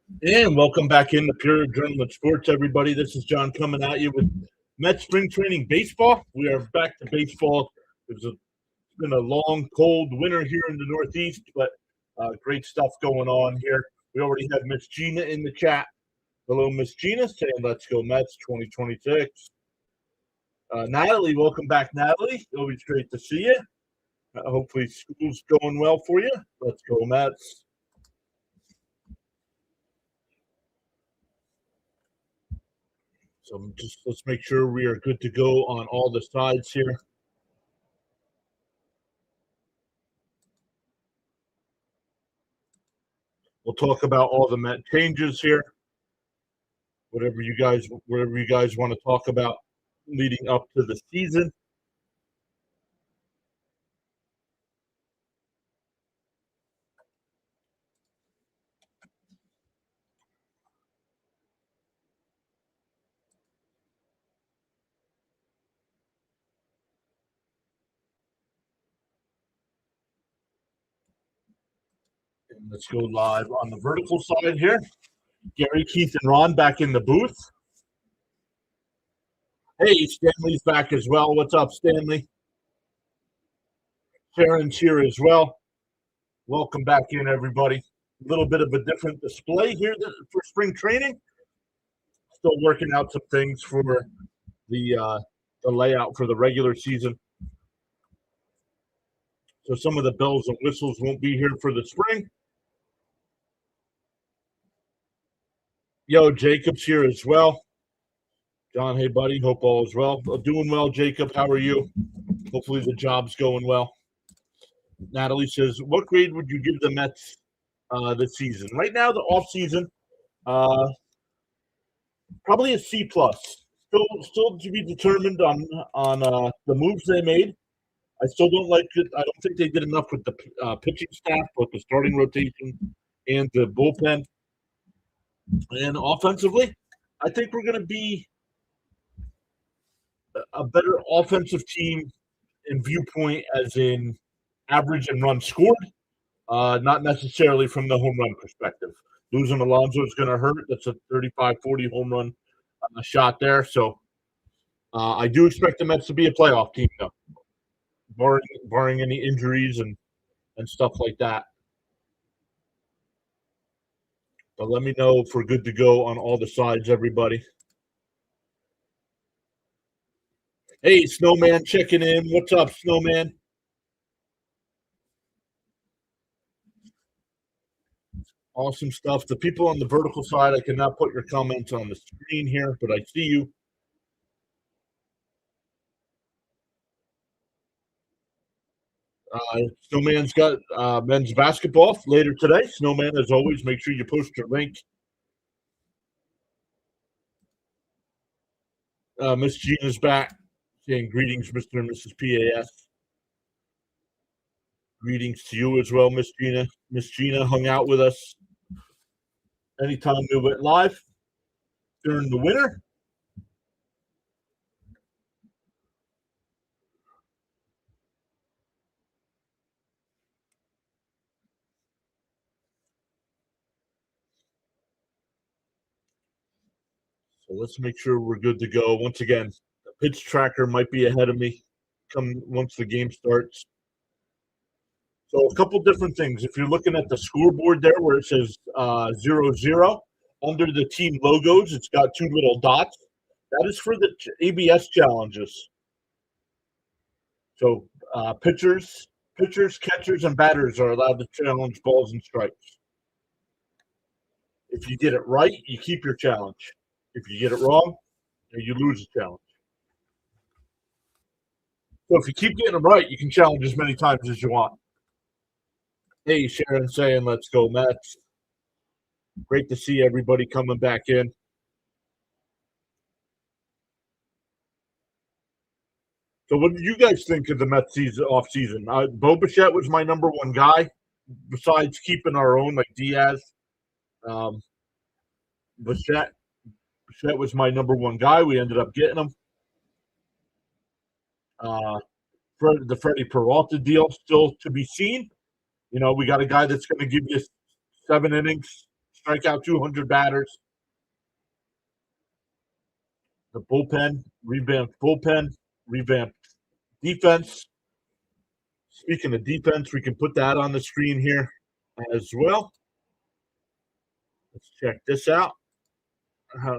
And welcome back into Pure Adrenaline Sports, everybody. This is John coming at you with Met Spring Training Baseball. We are back to baseball. It's been a long, cold winter here in the Northeast, but great stuff going on here. We already have Miss Gina in the chat. Hello, Miss Gina, saying let's go Mets 2026. Natalie, welcome back, Natalie. Always great to see you. Hopefully school's going well for you. Let's go Mets. So let's make sure we are good to go on all the sides here. We'll talk about all the Met changes here. Whatever you guys want to talk about leading up to the season. And let's go live on the vertical side here. Gary, Keith, and Ron back in the booth. Hey, Stanley's back as well. What's up, Stanley? Sharon's here as well. Welcome back in, everybody. A little bit of a different display here for spring training. Still working out some things for the layout for the regular season. So some of the bells and whistles won't be here for the spring. Yo, Jacob's here as well. John, hey, buddy. Hope all is well. Doing well, Jacob. How are you? Hopefully the job's going well. Natalie says, what grade would you give the Mets this season? Right now, the off season, probably a C plus. Still to be determined on the moves they made. I still don't like it. I don't think they did enough with the pitching staff, both the starting rotation and the bullpen. And offensively, I think we're going to be a better offensive team in viewpoint, as in average and runs scored, not necessarily from the home run perspective. Losing Alonso is going to hurt. That's a 35-40 home run shot there. So I do expect the Mets to be a playoff team, though, barring any injuries and stuff like that. But let me know if we're good to go on all the sides, everybody. Hey, Snowman checking in. What's up, Snowman? Awesome stuff. The people on the vertical side, I cannot put your comments on the screen here, but I see you. Snowman's got men's basketball later today. Snowman, as always, make sure you post your link. Miss Gina's back, saying greetings, Mr. and Mrs. PAS. Greetings to you as well, Miss Gina. Miss Gina hung out with us anytime we went live during the winter. So let's make sure we're good to go. Once again, the pitch tracker might be ahead of me once the game starts. So a couple different things. If you're looking at the scoreboard there where it says 0-0, under the team logos, it's got two little dots. That is for the ABS challenges. So pitchers, catchers, and batters are allowed to challenge balls and strikes. If you get it right, you keep your challenge. If you get it wrong, you lose the challenge. So if you keep getting them right, you can challenge as many times as you want. Hey, Sharon saying, let's go Mets. Great to see everybody coming back in. So what did you guys think of the Mets off season? Bo Bichette was my number one guy, besides keeping our own like Diaz. Bichette was my number one guy. We ended up getting him. The Freddie Peralta deal still to be seen. You know, we got a guy that's going to give you 7 innings strike out 200 batters. The bullpen, revamped defense. Speaking of defense, we can put that on the screen here as well. Let's check this out.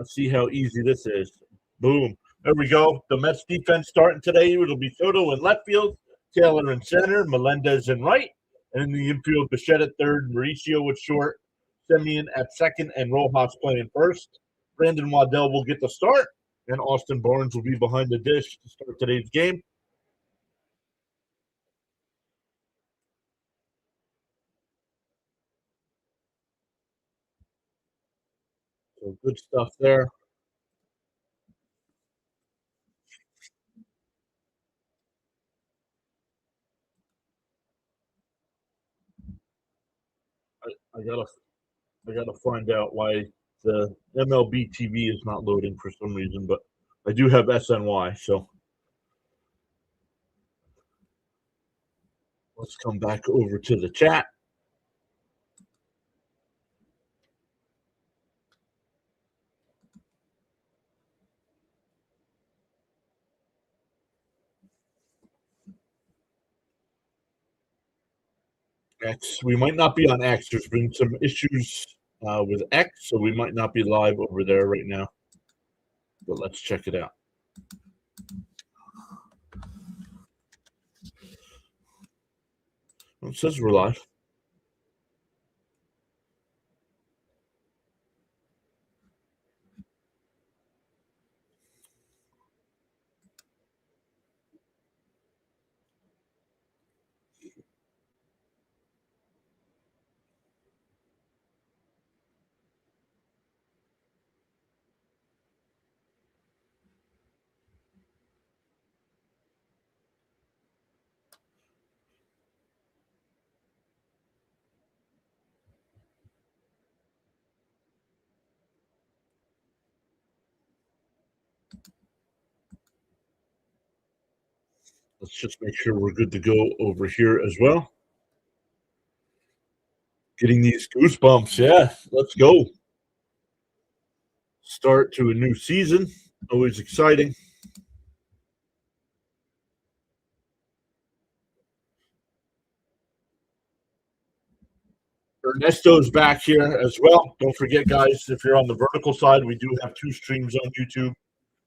See how easy this is. Boom. There we go. The Mets defense starting today. It'll be Soto in left field, Taylor in center, Melendez in right, and in the infield, Bichette at third, Mauricio at short, Semien at second, and Rojas playing first. Brandon Waddell will get the start, and Austin Barnes will be behind the dish to start today's game. So good stuff there. I gotta find out why the MLB TV is not loading for some reason, but I do have SNY, so let's come back over to the chat. X. We might not be on X. There's been some issues with X, so we might not be live over there right now. But let's check it out. It says we're live. Let's just make sure we're good to go over here as well. Getting these goosebumps. Yeah, let's go. Start to a new season. Always exciting. Ernesto's back here as well. Don't forget, guys, if you're on the vertical side, we do have 2 streams on YouTube.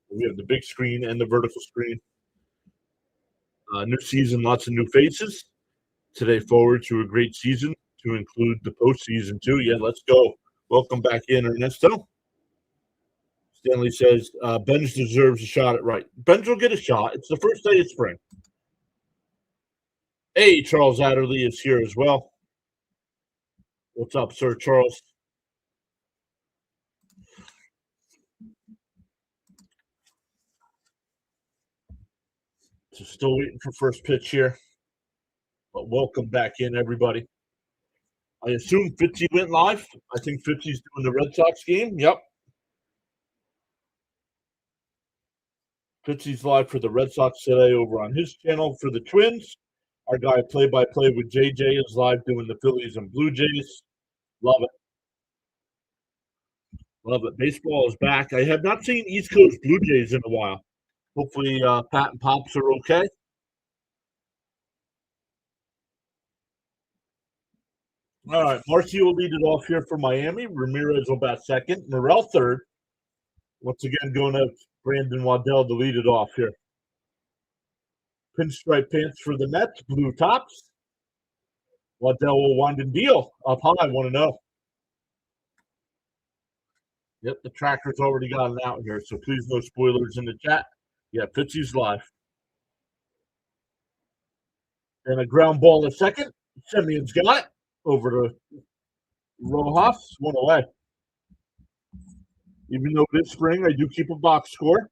We have the big screen and the vertical screen. New season, lots of new faces. Today forward to a great season to include the postseason too. Yeah, let's go. Welcome back in, Ernesto. Stanley says, Benj deserves a shot at right. Benj will get a shot. It's the first day of spring. Hey, Charles Adderley is here as well. What's up, Sir Charles? So still waiting for first pitch here. But welcome back in, everybody. I assume Fitzy went live. I think Fitzy's doing the Red Sox game. Yep. Fitzy's live for the Red Sox today over on his channel. For the Twins, our guy play-by-play with JJ is live doing the Phillies and Blue Jays. Love it. Love it. Baseball is back. I have not seen East Coast Blue Jays in a while. Hopefully Pat and Pops are okay. All right, Marcy will lead it off here for Miami. Ramirez will bat second. Morel third. Once again, going to Brandon Waddell to lead it off here. Pinstripe pants for the Mets. Blue tops. Waddell will wind and deal. Up high, 1-0. Yep, the tracker's already gotten out here, so please no spoilers in the chat. Yeah, Fitzy's live. And a ground ball at second. Semien's got it. Over to Rojas, 1 away. Even though this spring I do keep a box score.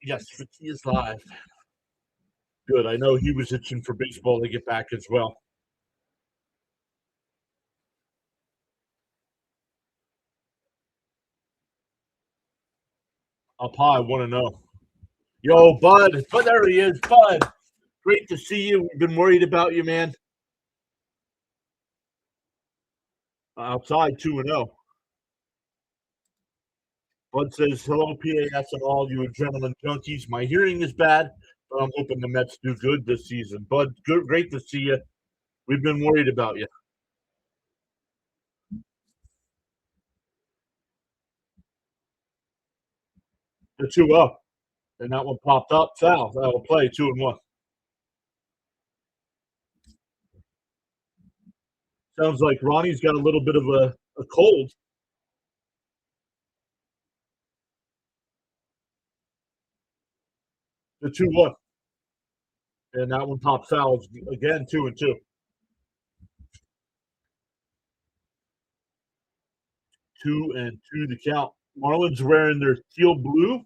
Yes, Fitzy is live. Good. I know he was itching for baseball to get back as well. Up high, 1-0. Yo, Bud. But there he is, Bud. Great to see you. We've been worried about you, man. Outside 2-0. Bud says, hello, PAS and all you adrenaline junkies. My hearing is bad, but I'm hoping the Mets do good this season. Bud, great to see you. We've been worried about you. The 2-0. And that one popped up foul. That'll play 2-1. Sounds like Ronnie's got a little bit of a cold. The 2-1. And that one popped fouls again, 2-2. 2-2 the count. Marlins wearing their teal blue.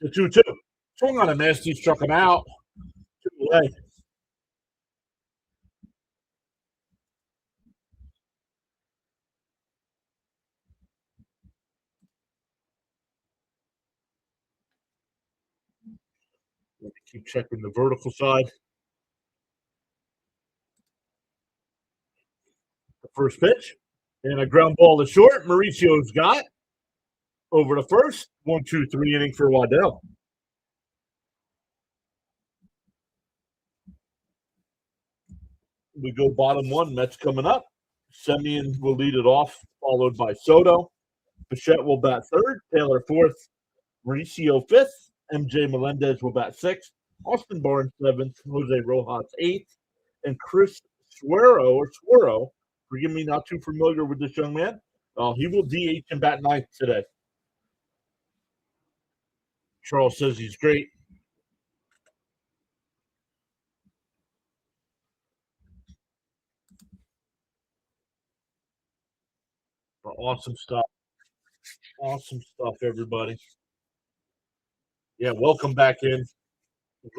The 2-2. Swung on a nasty, struck him out. 2 away. Let me keep checking the vertical side. The first pitch. And a ground ball to short. Mauricio's got over to first. 1-2-3 inning for Waddell. We go bottom one. Mets coming up. Semien will lead it off, followed by Soto. Bichette will bat third. Taylor fourth. Mauricio fifth. MJ Melendez will bat sixth. Austin Barnes seventh. Jose Rojas eighth. And Chris Suero, forgive me, not too familiar with this young man. He will DH and bat ninth today. Charles says he's great. Awesome stuff. Awesome stuff, everybody. Yeah, welcome back in.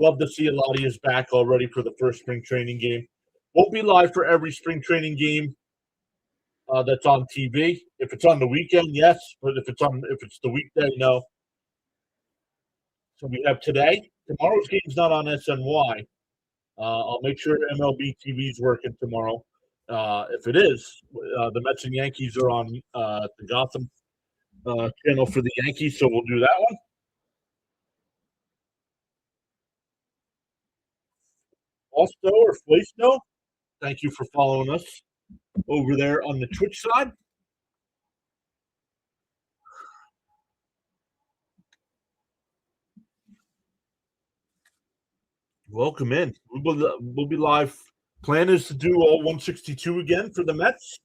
Love to see a lot of you back already for the first spring training game. Won't be live for every spring training game that's on TV. If it's on the weekend, yes, but if it's the weekday, no. So we have today. Tomorrow's game's not on SNY. I'll make sure MLB TV is working tomorrow. If it is, the Mets and Yankees are on the Gotham channel for the Yankees, so we'll do that one. Also, or Flasto, thank you for following us over there on the Twitch side. Welcome in. We'll be live. Plan is to do all 162 again for the Mets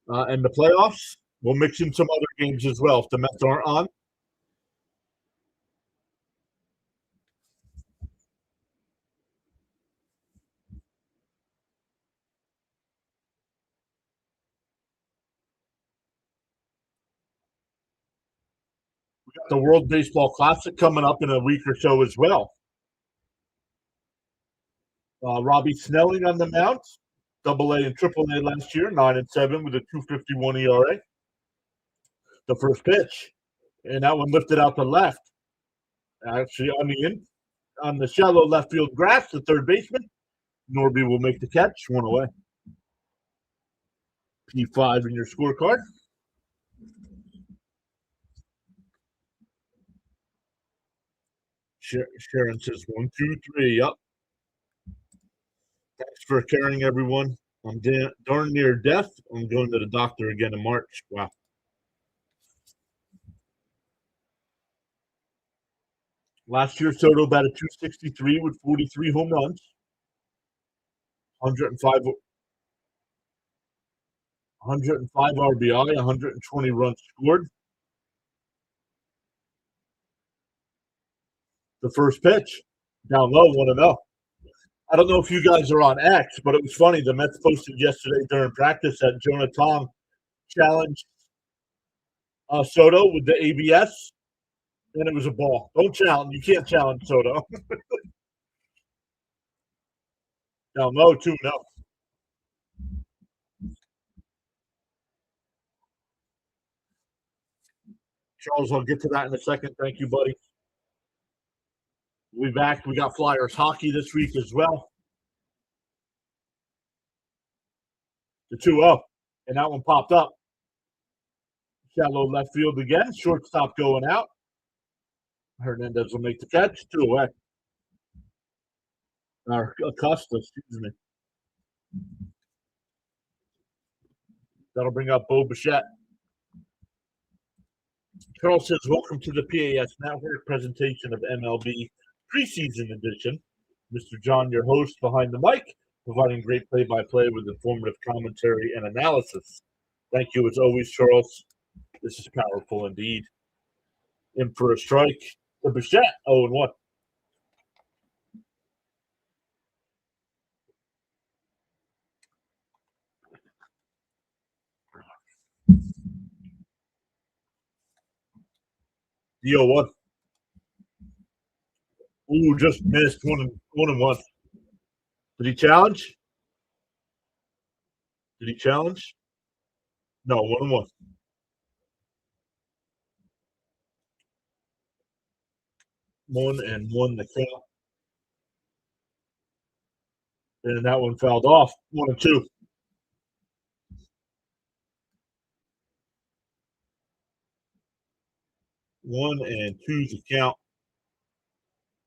and the playoffs. We'll mix in some other games as well if the Mets aren't on. We got the World Baseball Classic coming up in a week or so as well. Robbie Snelling on the mound, AA and AAA last year, 9-7 with a 2.51 ERA. The first pitch, and that one lifted out to left. Actually, on the shallow left field grass, the third baseman, Norby will make the catch, 1 away. P5 in your scorecard. Sharon says 1, 2, 3. Yep. Thanks for carrying everyone. I'm darn near death. I'm going to the doctor again in March. Wow. Last year, Soto batted 263 with 43 home runs, 105 RBI, 120 runs scored. The first pitch, down low, 1-0. I don't know if you guys are on X, but it was funny. The Mets posted yesterday during practice that Jonah Tong challenged Soto with the ABS, and it was a ball. Don't challenge. You can't challenge Soto. Down low, 2-0. Charles, I'll get to that in a second. Thank you, buddy. We'll be back. We got Flyers hockey this week as well. The 2-0, and that one popped up. Shallow left field again. Shortstop going out. Hernandez will make the catch. 2 away. Acosta, excuse me. That'll bring up Bo Bichette. Charles says, welcome to the PAS Network presentation of MLB preseason edition. Mr. John, your host behind the mic, providing great play-by-play with informative commentary and analysis. Thank you as always, Charles. This is powerful indeed. In for a strike to Bichette, 0-1. The 0-1. Ooh, just missed 1-1. Did he challenge? Did he challenge? No, 1-1. 1-1 the count. And that one fouled off. 1-2. 1-2 the count.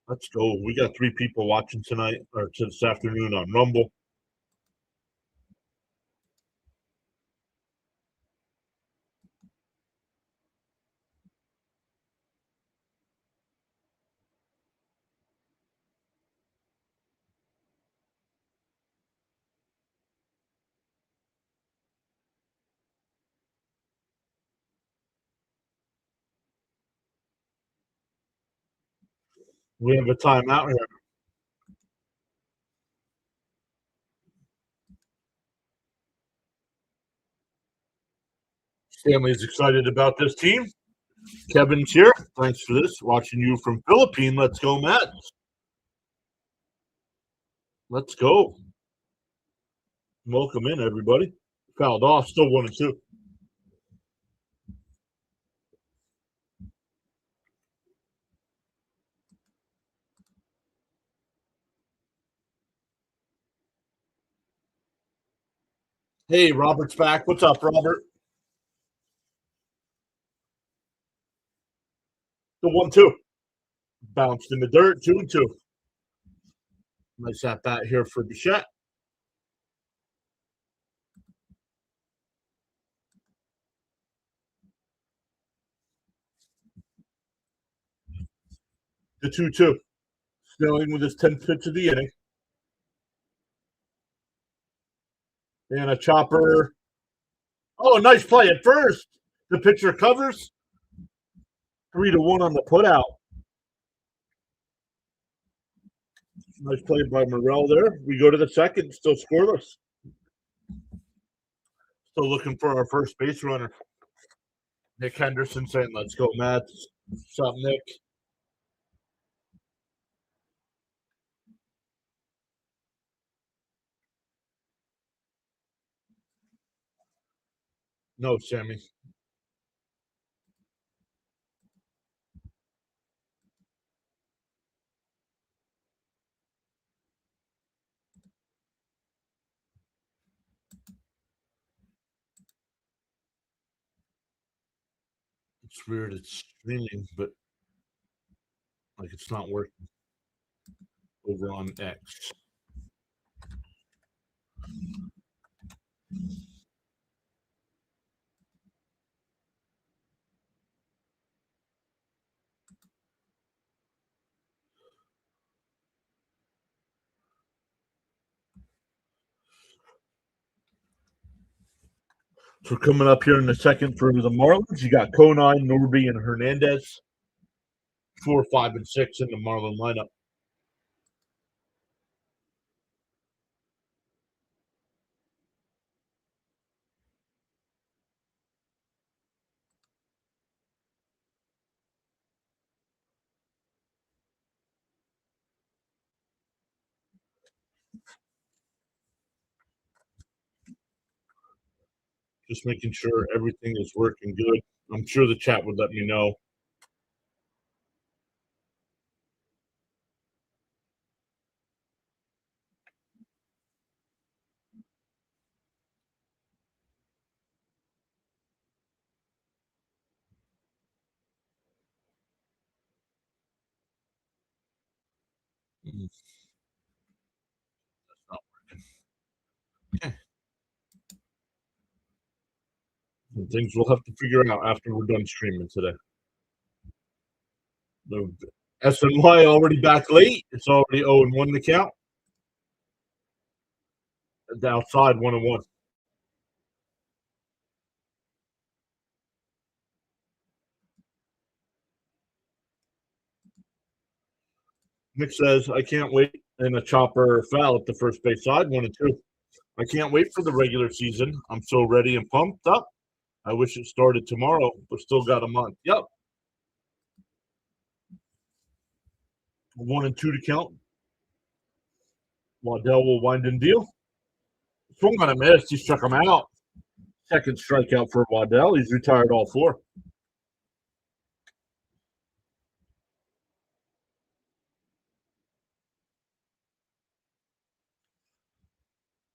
Let's go. We got 3 people watching tonight or this afternoon on Rumble. We have a timeout here. Stanley's excited about this team. Kevin's here. Thanks for this. Watching you from Philippines. Let's go, Matt. Let's go. Welcome in, everybody. Fouled off. Still 1-2. Hey, Robert's back. What's up, Robert? The 1-2. Bounced in the dirt. 2-2. Nice at bat here for Bichette. The 2-2. Snelling with his 10th pitch of the inning. And a chopper. Oh, nice play at first. The pitcher covers. 3-1 on the putout. Nice play by Morrell there. We go to the second, still scoreless. Still looking for our first base runner. Nick Henderson saying, let's go, Matt. What's up, Nick? No, Sammy. It's weird. It's streaming, but like it's not working over on X. So we're coming up here in the second for the Marlins. You got Conine, Norby, and Hernandez. 4, 5, and 6 in the Marlin lineup. Just making sure everything is working good. I'm sure the chat would let me know. Mm, that's not working. Okay. Some things we'll have to figure out after we're done streaming today. The SNY already back late. It's already 0-1 to count. The outside 1-1. Nick says, I can't wait. And a chopper foul at the first base side, 1-2. I can't wait for the regular season. I'm so ready and pumped up. I wish it started tomorrow, but still got a month. Yep. 1-2 to count. Waddell will wind and deal. Swung on a miss. He struck him out. Second strikeout for Waddell. He's retired all four.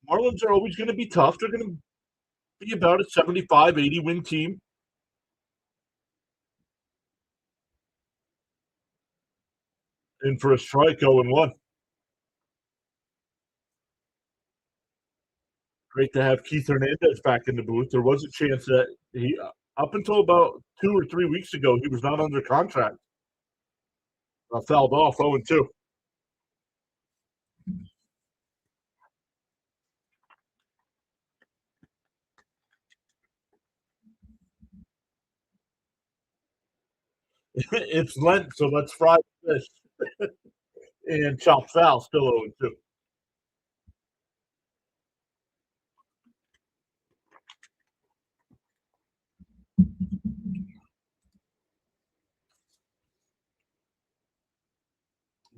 Marlins are always going to be tough. They're going to be about a 75, 80 win team. In for a strike, 0-1. Great to have Keith Hernandez back in the booth. There was a chance that he, up until about 2 or 3 weeks ago, he was not under contract. Fouled off 0-2. It's Lent, so let's fry fish. And chopped foul, still 0-2.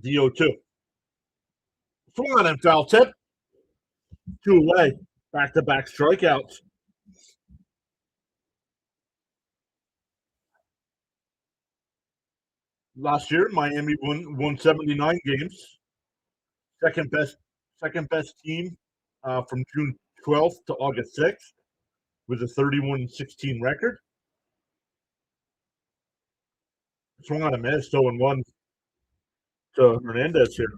DO2. Swung on him, foul tip. 2 away. Back-to-back strikeouts. Last year, Miami won 179 games. Second best team from June 12th to August 6th with a 31-16 record. Swung on a miss, 0-1 to Hernandez here.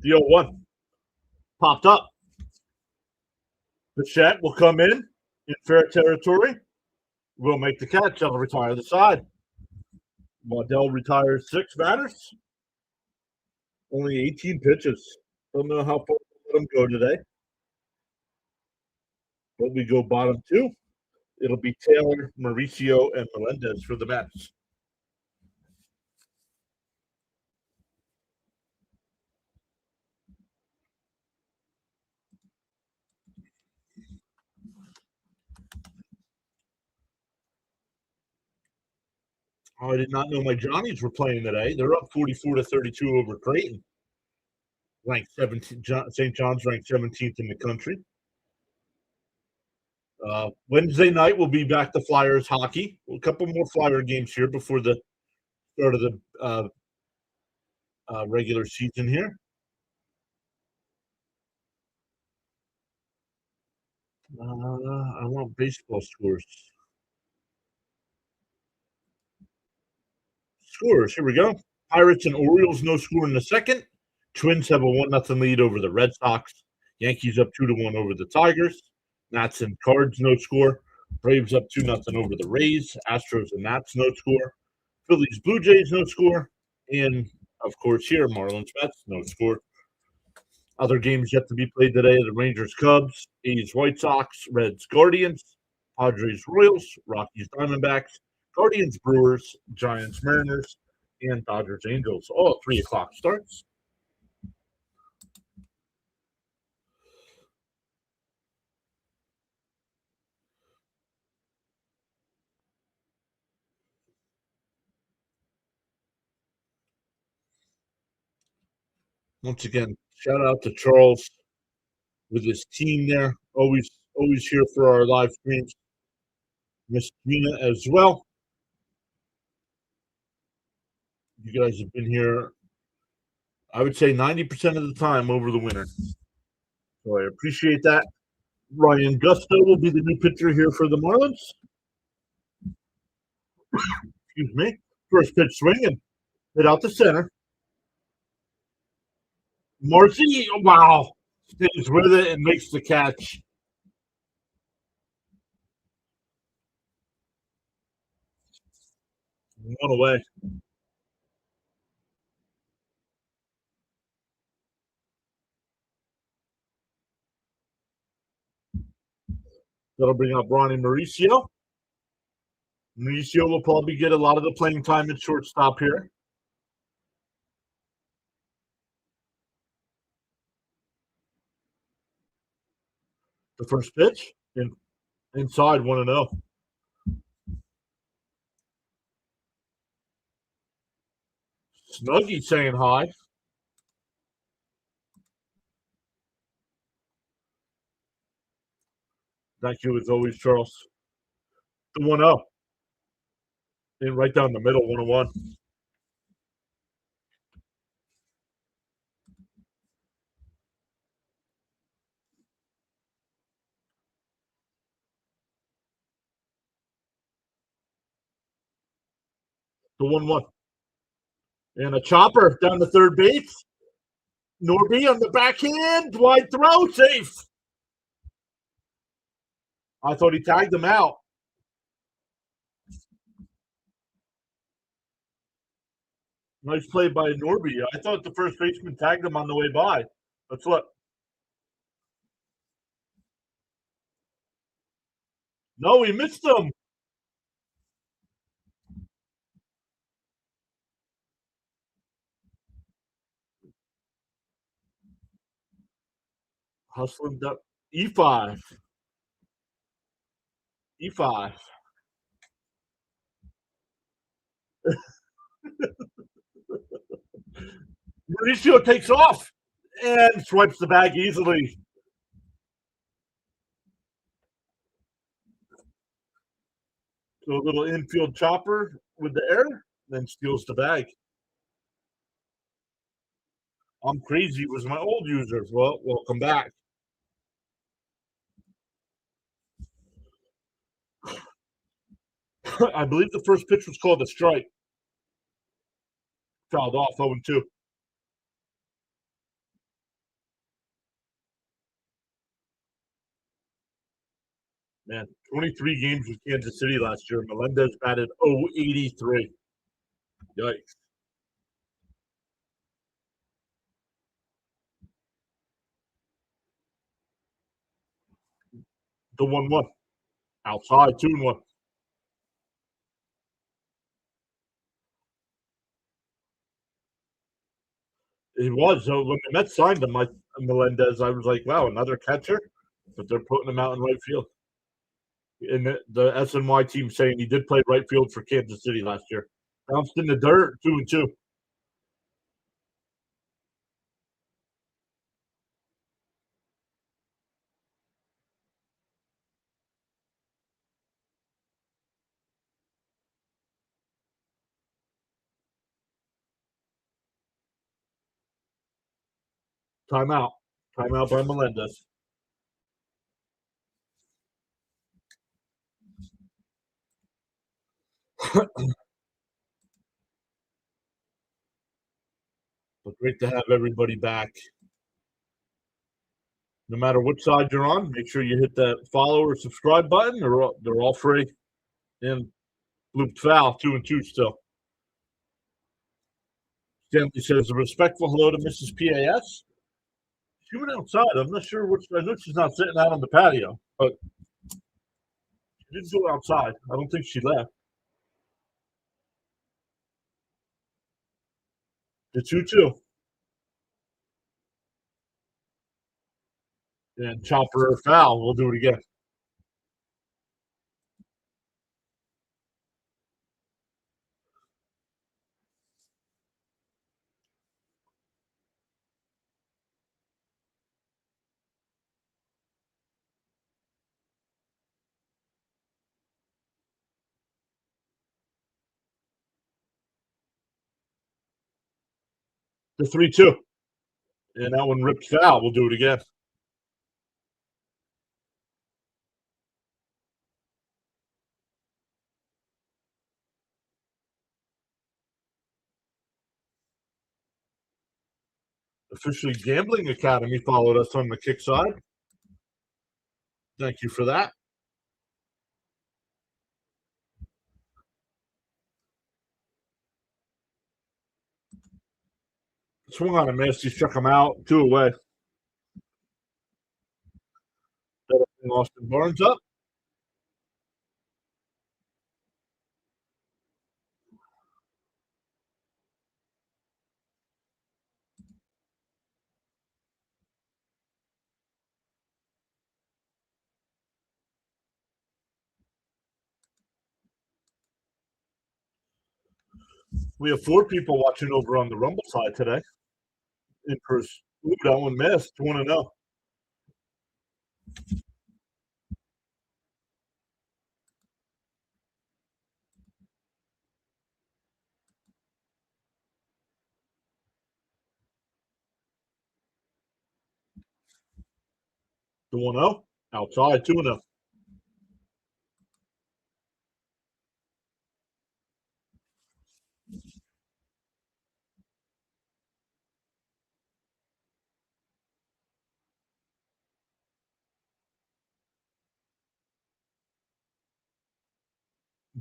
The 0-1 popped up. Bichette will come in fair territory. Will make the catch. I'll retire the side. Waddell retires 6 batters. Only 18 pitches. Don't know how far we'll let him go today. But we go bottom 2. It'll be Taylor, Mauricio, and Melendez for the Mets. Oh, I did not know my Johnnies were playing today. They're up 44-32 over Creighton. Ranked 17. St. John's ranked 17th in the country. Wednesday night we'll be back to Flyers hockey. A couple more Flyer games here before the start of the regular season here. I want baseball scores. Scores. Here we go. Pirates and Orioles no score in the second. Twins have a 1-0 lead over the Red Sox. Yankees up 2-1 over the Tigers. Nats and Cards no score. Braves up 2-0 over the Rays. Astros and Nats no score. Phillies Blue Jays no score. And of course here Marlins Mets no score. Other games yet to be played today: the Rangers Cubs, A's White Sox, Reds Guardians, Padres Royals, Rockies Diamondbacks, Guardians Brewers, Giants Mariners, and Dodgers Angels. All at 3:00 starts. Once again, shout out to Charles with his team there. Always here for our live streams. Miss Gina as well. You guys have been here, I would say 90% of the time over the winter. So I appreciate that. Ryan Gusto will be the new pitcher here for the Marlins. Excuse me. First pitch swinging. Hit out the center. Marcy, wow. Stays with it and makes the catch. One away. That'll bring up Ronnie Mauricio. Mauricio will probably get a lot of the playing time at shortstop here. The first pitch inside 1-0. Snuggie saying hi. Thank you as always, Charles. The 1-0. And right down the middle, 1-1. The 1-1. And a chopper down the third base. Norby on the backhand. Wide throw. Safe. I thought he tagged him out. Nice play by Norby. I thought the first baseman tagged him on the way by. Let's look. No, he missed him. Hustling up. E5. E5. Mauricio takes off and swipes the bag easily. So a little infield chopper with the air, then steals the bag. I'm crazy was my old user. Well, welcome back. I believe the first pitch was called a strike. Fouled off 0-2. Man, 23 games with Kansas City last year. Melendez batted 083. Yikes. The 1-1. Outside, 2-1. He was. So when the Mets signed him, Melendez, I was like, wow, another catcher? But they're putting him out in right field. And the SNY team saying he did play right field for Kansas City last year. Bounced in the dirt, 2-2. Timeout. Timeout by Melendez. But great to have everybody back. No matter what side you're on, make sure you hit that follow or subscribe button. They're all free. And looped foul, 2-2 still. Stanley says a respectful hello to Mrs. PAS. She went outside. I'm not sure which. I know she's not sitting out on the patio, but she did go outside. I don't think she left. The 2-2. And chopper or foul. We'll do it again. The 3-2. And that one ripped foul. We'll do it again. Officially Gambling Academy followed us on the kick side. Thank you for that. Swung on a miss. He struck him out. 2 away. That'll bring Austin Barnes up. We have 4 people watching over on the Rumble side today. In person. Ooh, that one missed. 1-0. The 1-0. Outside. 2-0.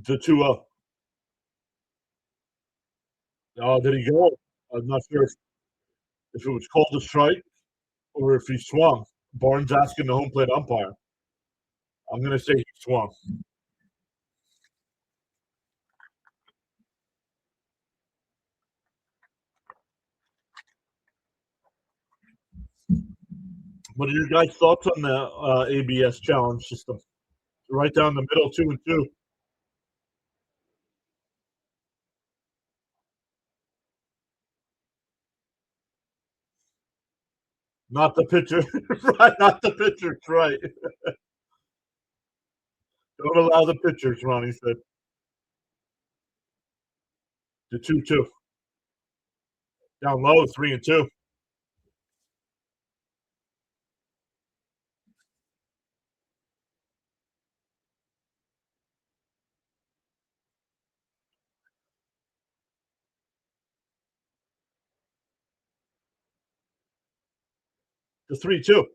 The 2-0. Oh, did he go? I'm not sure if it was called a strike or if he swung. Barnes asking the home plate umpire. I'm going to say he swung. What are your guys' thoughts on the ABS challenge system? Right down the middle, 2-2. Not the pitcher. Right, not the pitchers. Right. Don't allow the pitchers, Ronnie said. The 2-2. Down low, 3-2. The 3-2.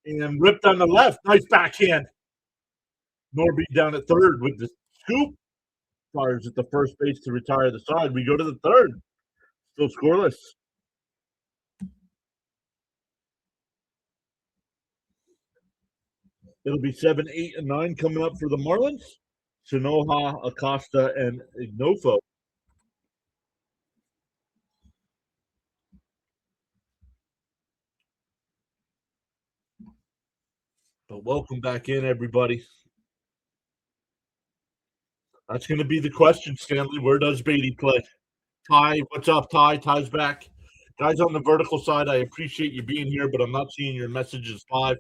And ripped on the left. Nice backhand. Norby down at third with the scoop. Fires at the first base to retire the side. We go to the third. Still scoreless. It'll be 7, 8, and 9 coming up for the Marlins. Shinoha, Acosta, and Ignofo. But welcome back in, everybody. That's going to be the question, Stanley. Where does Beatty play? Ty, what's up, Ty? Ty's back. Guys on the vertical side, I appreciate you being here, but I'm not seeing your messages live.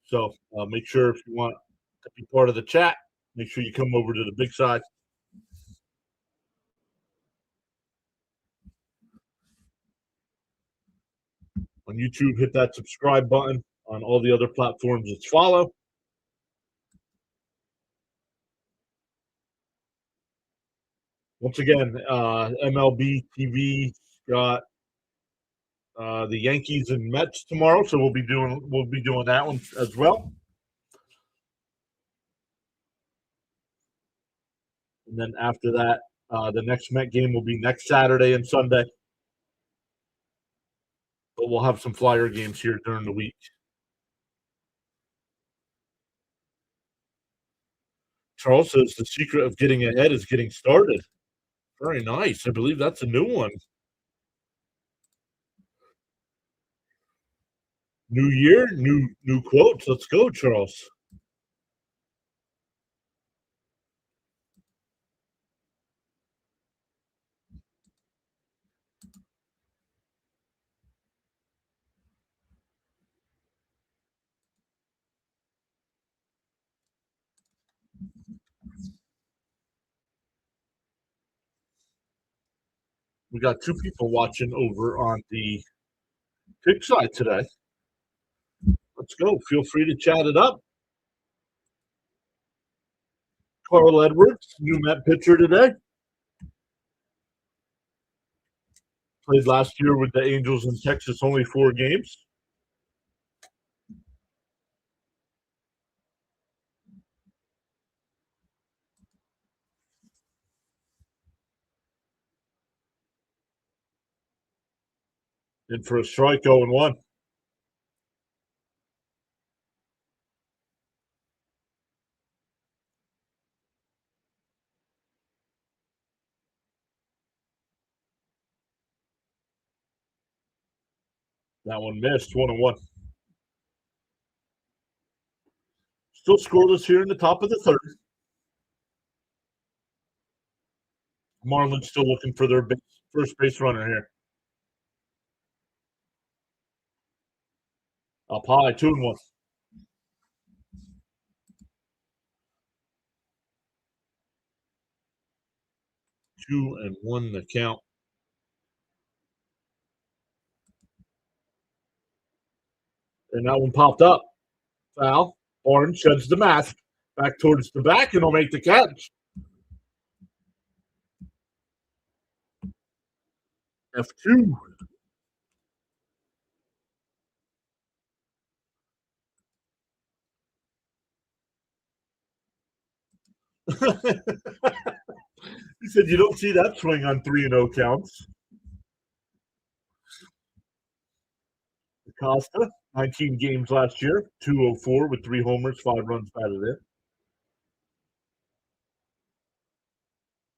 So make sure if you want to be part of the chat, make sure you come over to the big side. On YouTube, hit that subscribe button. On all the other platforms, it's follow. Once again, MLB TV got the Yankees and Mets tomorrow, so we'll be doing that one as well. And then after that, the next Met game will be next Saturday and Sunday. But we'll have some flyer games here during the week. Charles says the secret of getting ahead is getting started. Very nice. I believe that's a new one. New year, new quotes. Let's go, Charles. We got two people watching over on the pick side today. Let's go. Feel free to chat it up. Carl Edwards, new Met pitcher today. Played last year with the Angels in Texas, only 4 games. In for a strike, 0-1. That one missed, 1-1. Still scoreless here in the top of the third. Marlins still looking for their first base runner here. Up high, 2-1. 2-1 the count. And that one popped up. Foul. Orange sheds the mask. Back towards the back, and he'll make the catch. F2. He said, you don't see that swing on 3-0 counts. Acosta, 19 games last year, 204 with 3 homers, 5 runs batted in.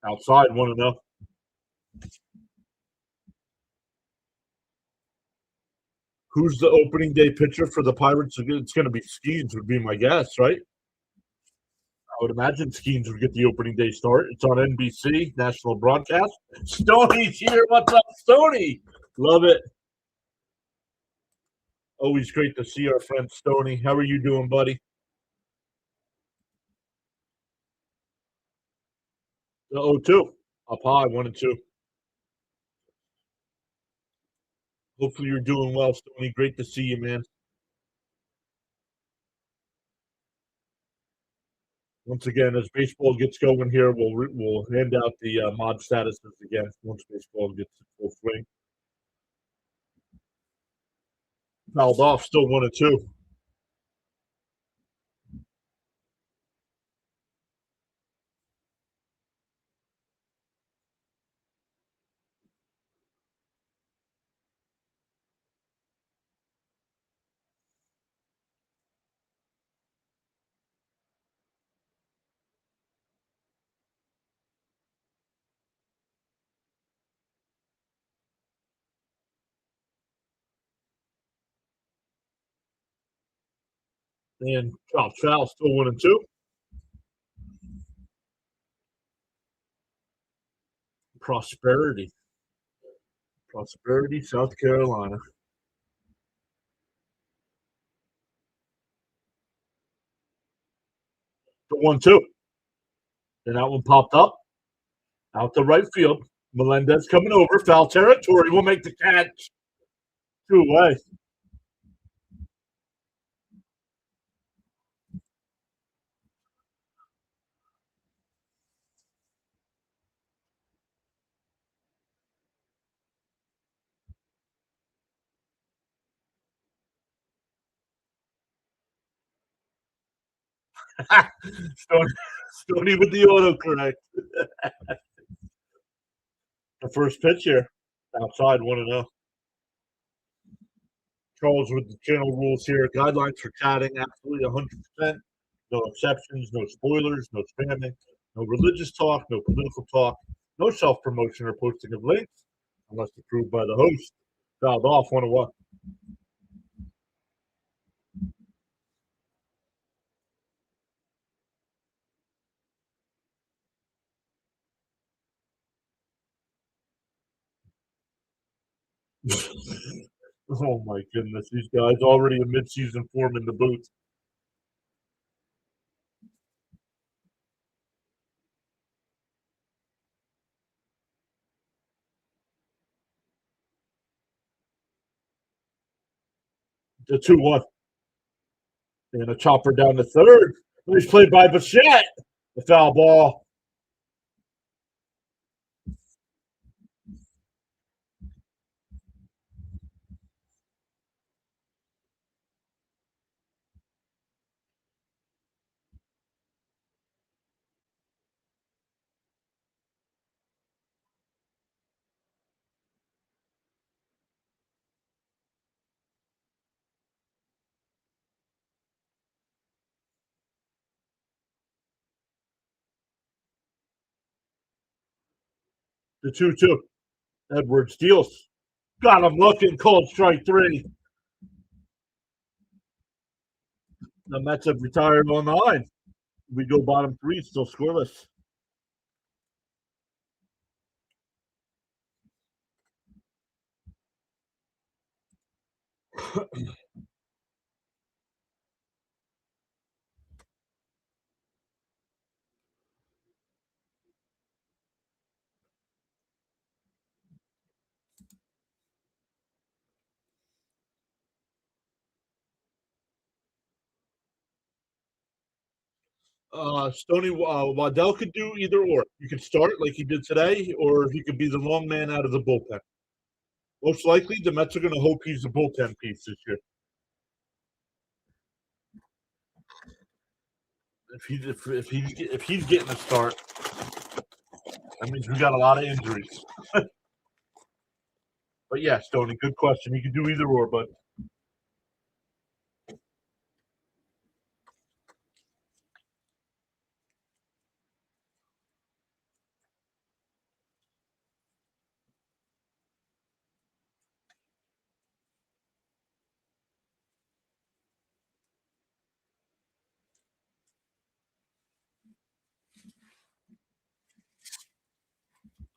Outside, 1-0. Who's the opening day pitcher for the Pirates? It's going to be Skeens, would be my guess, right? I would imagine Skeens would get the opening day start. It's on NBC, national broadcast. Stoney's here. What's up, Stoney? Love it. Always great to see our friend Stoney. How are you doing, buddy? The 0-2. Up high, 1-2. Hopefully you're doing well, Stoney. Great to see you, man. Once again, as baseball gets going here, we'll hand out the mod statuses again once baseball gets in full swing. Fouled off, still 1-2. And drop foul, still 1-2. Prosperity, South Carolina. The 1-2. And that one popped up out to right field. Melendez coming over, foul territory. Will make the catch. 2 away. Stoney with the autocorrect. The first pitch here, outside 1-0. Charles with the channel rules here. Guidelines for chatting, absolutely 100%. No exceptions, no spoilers, no spamming, no religious talk, no political talk, no self-promotion or posting of links, unless approved by the host. Fouled off, 1-1. Oh my goodness, these guys already in mid-season form in the booth. The 2-1. And a chopper down the third. Nice play by Bichette. The foul ball. The 2-2. Edwards deals. Got him looking. Called strike 3. The Mets have retired on 9. We go bottom 3, still scoreless. Stoney Waddell could do either or. You could start like he did today, or he could be the long man out of the bullpen. Most likely, the Mets are going to hope he's the bullpen piece this year. If he's getting a start, that means we got a lot of injuries. But yeah, Stoney, good question. He could do either or, but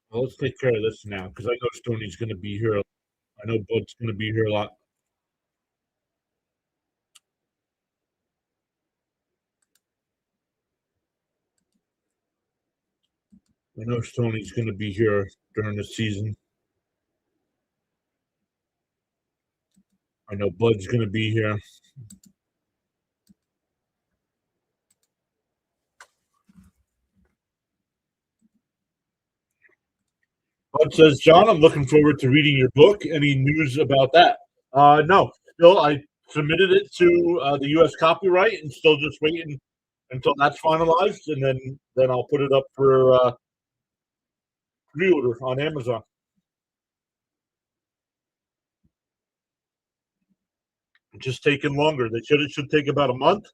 well, let's take care of this now because I know Stoney's going to be here. I know Bud's going to be here a lot. I know Stoney's going to be here during the season. I know Bud's going to be here. Bud says, John, I'm looking forward to reading your book. Any news about that? No. Still, I submitted it to the U.S. copyright and still just waiting until that's finalized, and then I'll put it up for pre-order on Amazon. It's just taking longer. They said it should take about a month,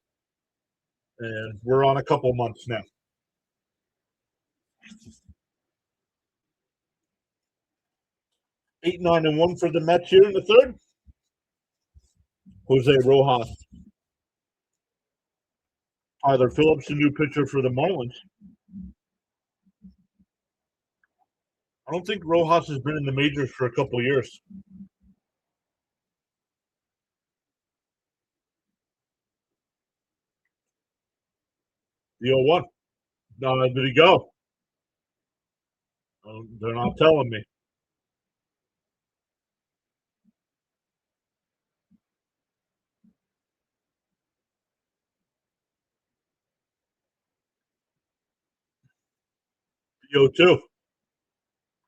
and we're on a couple months now. 8-9-1 for the Mets here in the third. Jose Rojas. Tyler Phillips, a new pitcher for the Marlins. I don't think Rojas has been in the majors for a couple of years. The 0-1. Did he go? They're not telling me. The 0-2.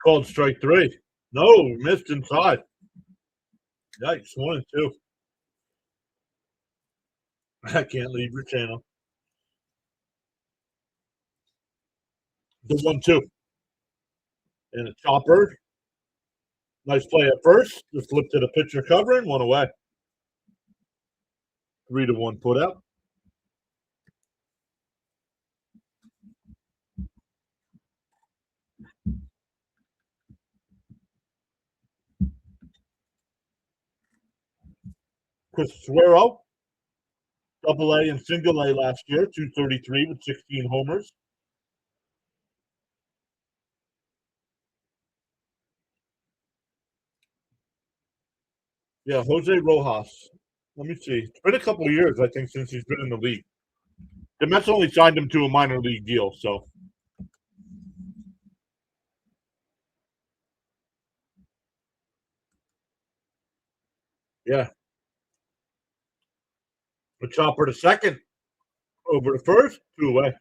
Called strike 3. No, missed inside. Yikes, 1-2. I can't leave your channel. The 1-2. And a chopper. Nice play at first. Just flipped to the pitcher covering, one away. 3-1 put out. Chris Suero, Double-A and Single-A last year, 233 with 16 homers. Yeah, Jose Rojas. Let me see. It's been a couple of years, I think, since he's been in the league. The Mets only signed him to a minor league deal, so. Yeah. Chopper to second. Over to first. 2 away.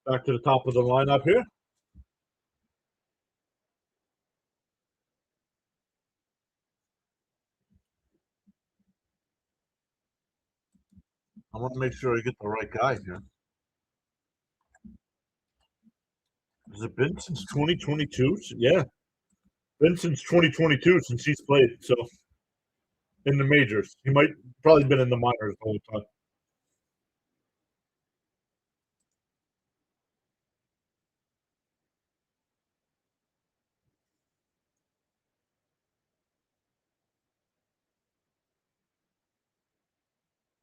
Back to the top of the lineup here. I want to make sure I get the right guy here. Has it been since 2022? Yeah. Been since 2022 since he's played. So in the majors. He might probably been in the minors the whole time.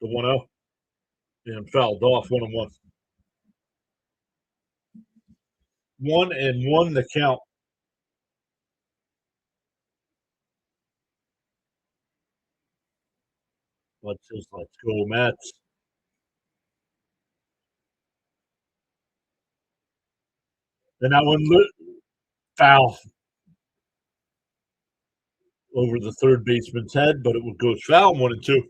The 1-0. And fouled off 1-1. 1-1 the count. Let's go, Mets. And that one foul over the third baseman's head, but it goes foul 1-2.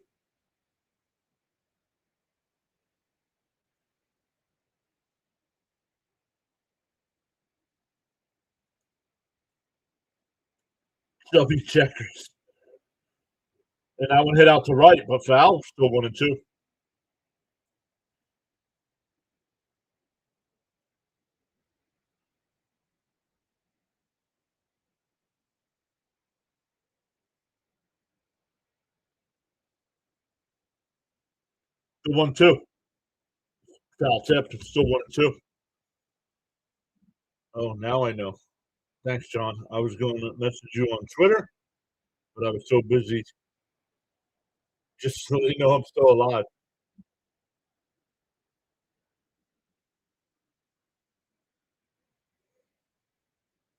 Stubby checkers. And that one hit out to right, but foul, still 1-2. Still 1-2. Foul tip, still 1-2. Oh, now I know. Thanks, John. I was going to message you on Twitter, but I was so busy just so you know I'm still alive.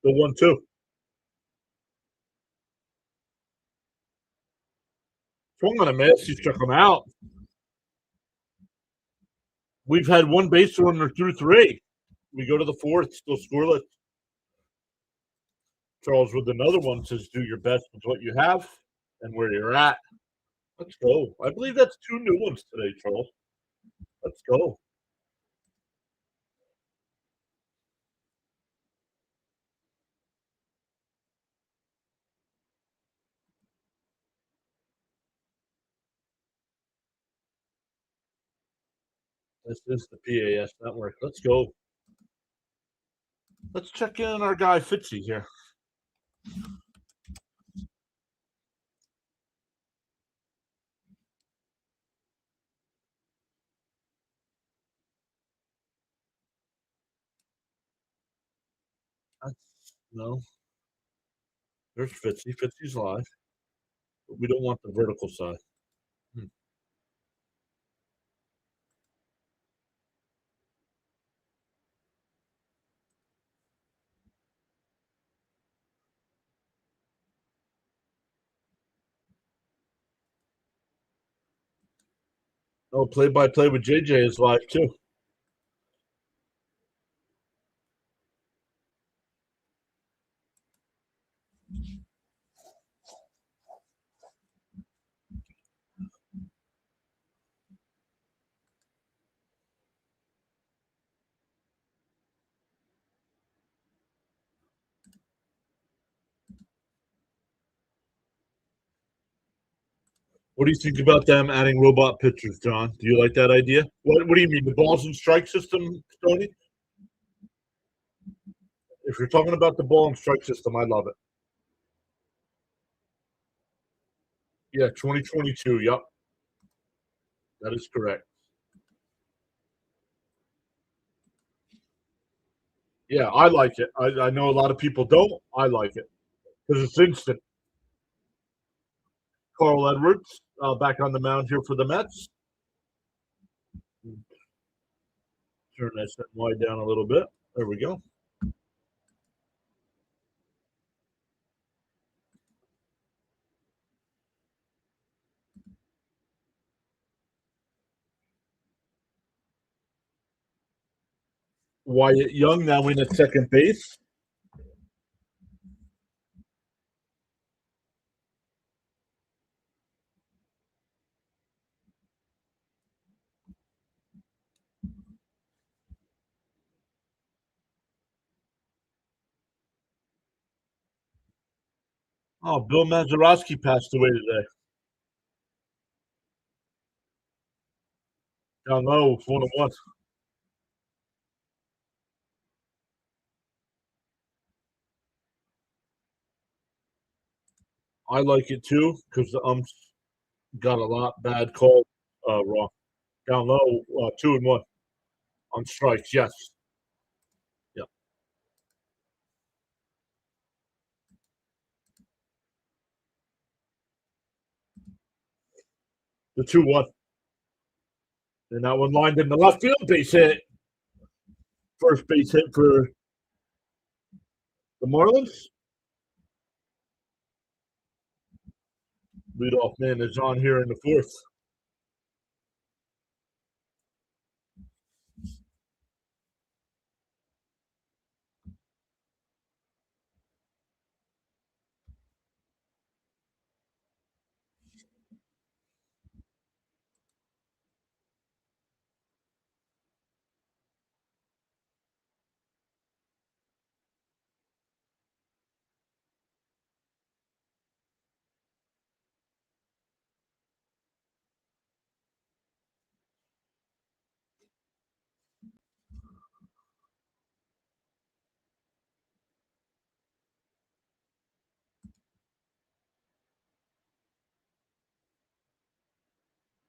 The 1-2. Swung on a miss. He struck him out. We've had one base runner through 3. We go to the 4th, still scoreless. Charles with another one says, do your best with what you have and where you're at. Let's go. I believe that's 2 new ones today, Charles. Let's go. This is the PAS network. Let's go. Let's check in on our guy Fitzy here. No. There's Fitzy. Fitzy's live. But we don't want the vertical side. Oh, play-by-play with JJ is live too. What do you think about them adding robot pitchers, John? Do you like that idea? What do you mean, the balls and strike system, Tony? If you're talking about the ball and strike system, I love it. Yeah, 2022. Yep, that is correct. Yeah, I like it. I know a lot of people don't. I like it because it's instant. Carl Edwards back on the mound here for the Mets. Turn that set wide down a little bit. There we go. Wyatt Young now in at second base. Oh, Bill Mazeroski passed away today. Down low, 1-1. I like it too because the umps got a lot bad call wrong. Down low, 2-1 on strikes. Yes. Yep. The 2-1. And that one lined in the left field base hit. First base hit for the Marlins. Leadoff man is on here in the fourth.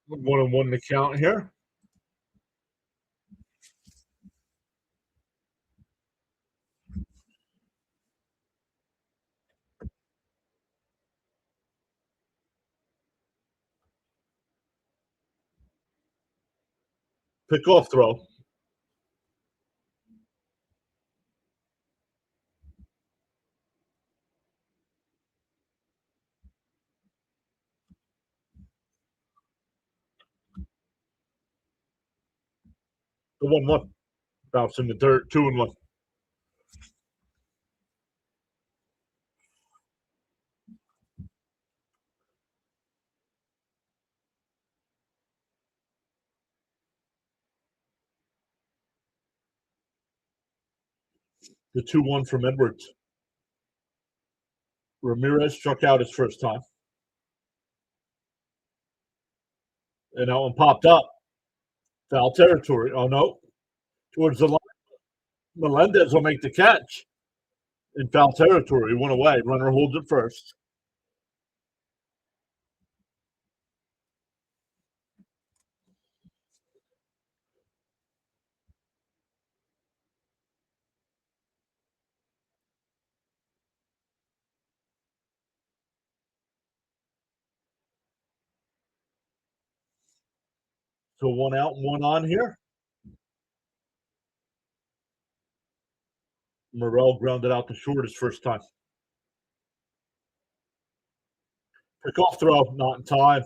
One and one to count here. Pick off throw. The 1-1. Bounce in the dirt. 2-1. The 2-1 from Edwards. Ramirez struck out his first time. And that one popped up. Foul territory. Oh, no. Towards the line. Melendez will make the catch. In foul territory. Went away. Runner holds it first. So one out and one on here. Morel grounded out to short his first time. Pick off throw. Not in time.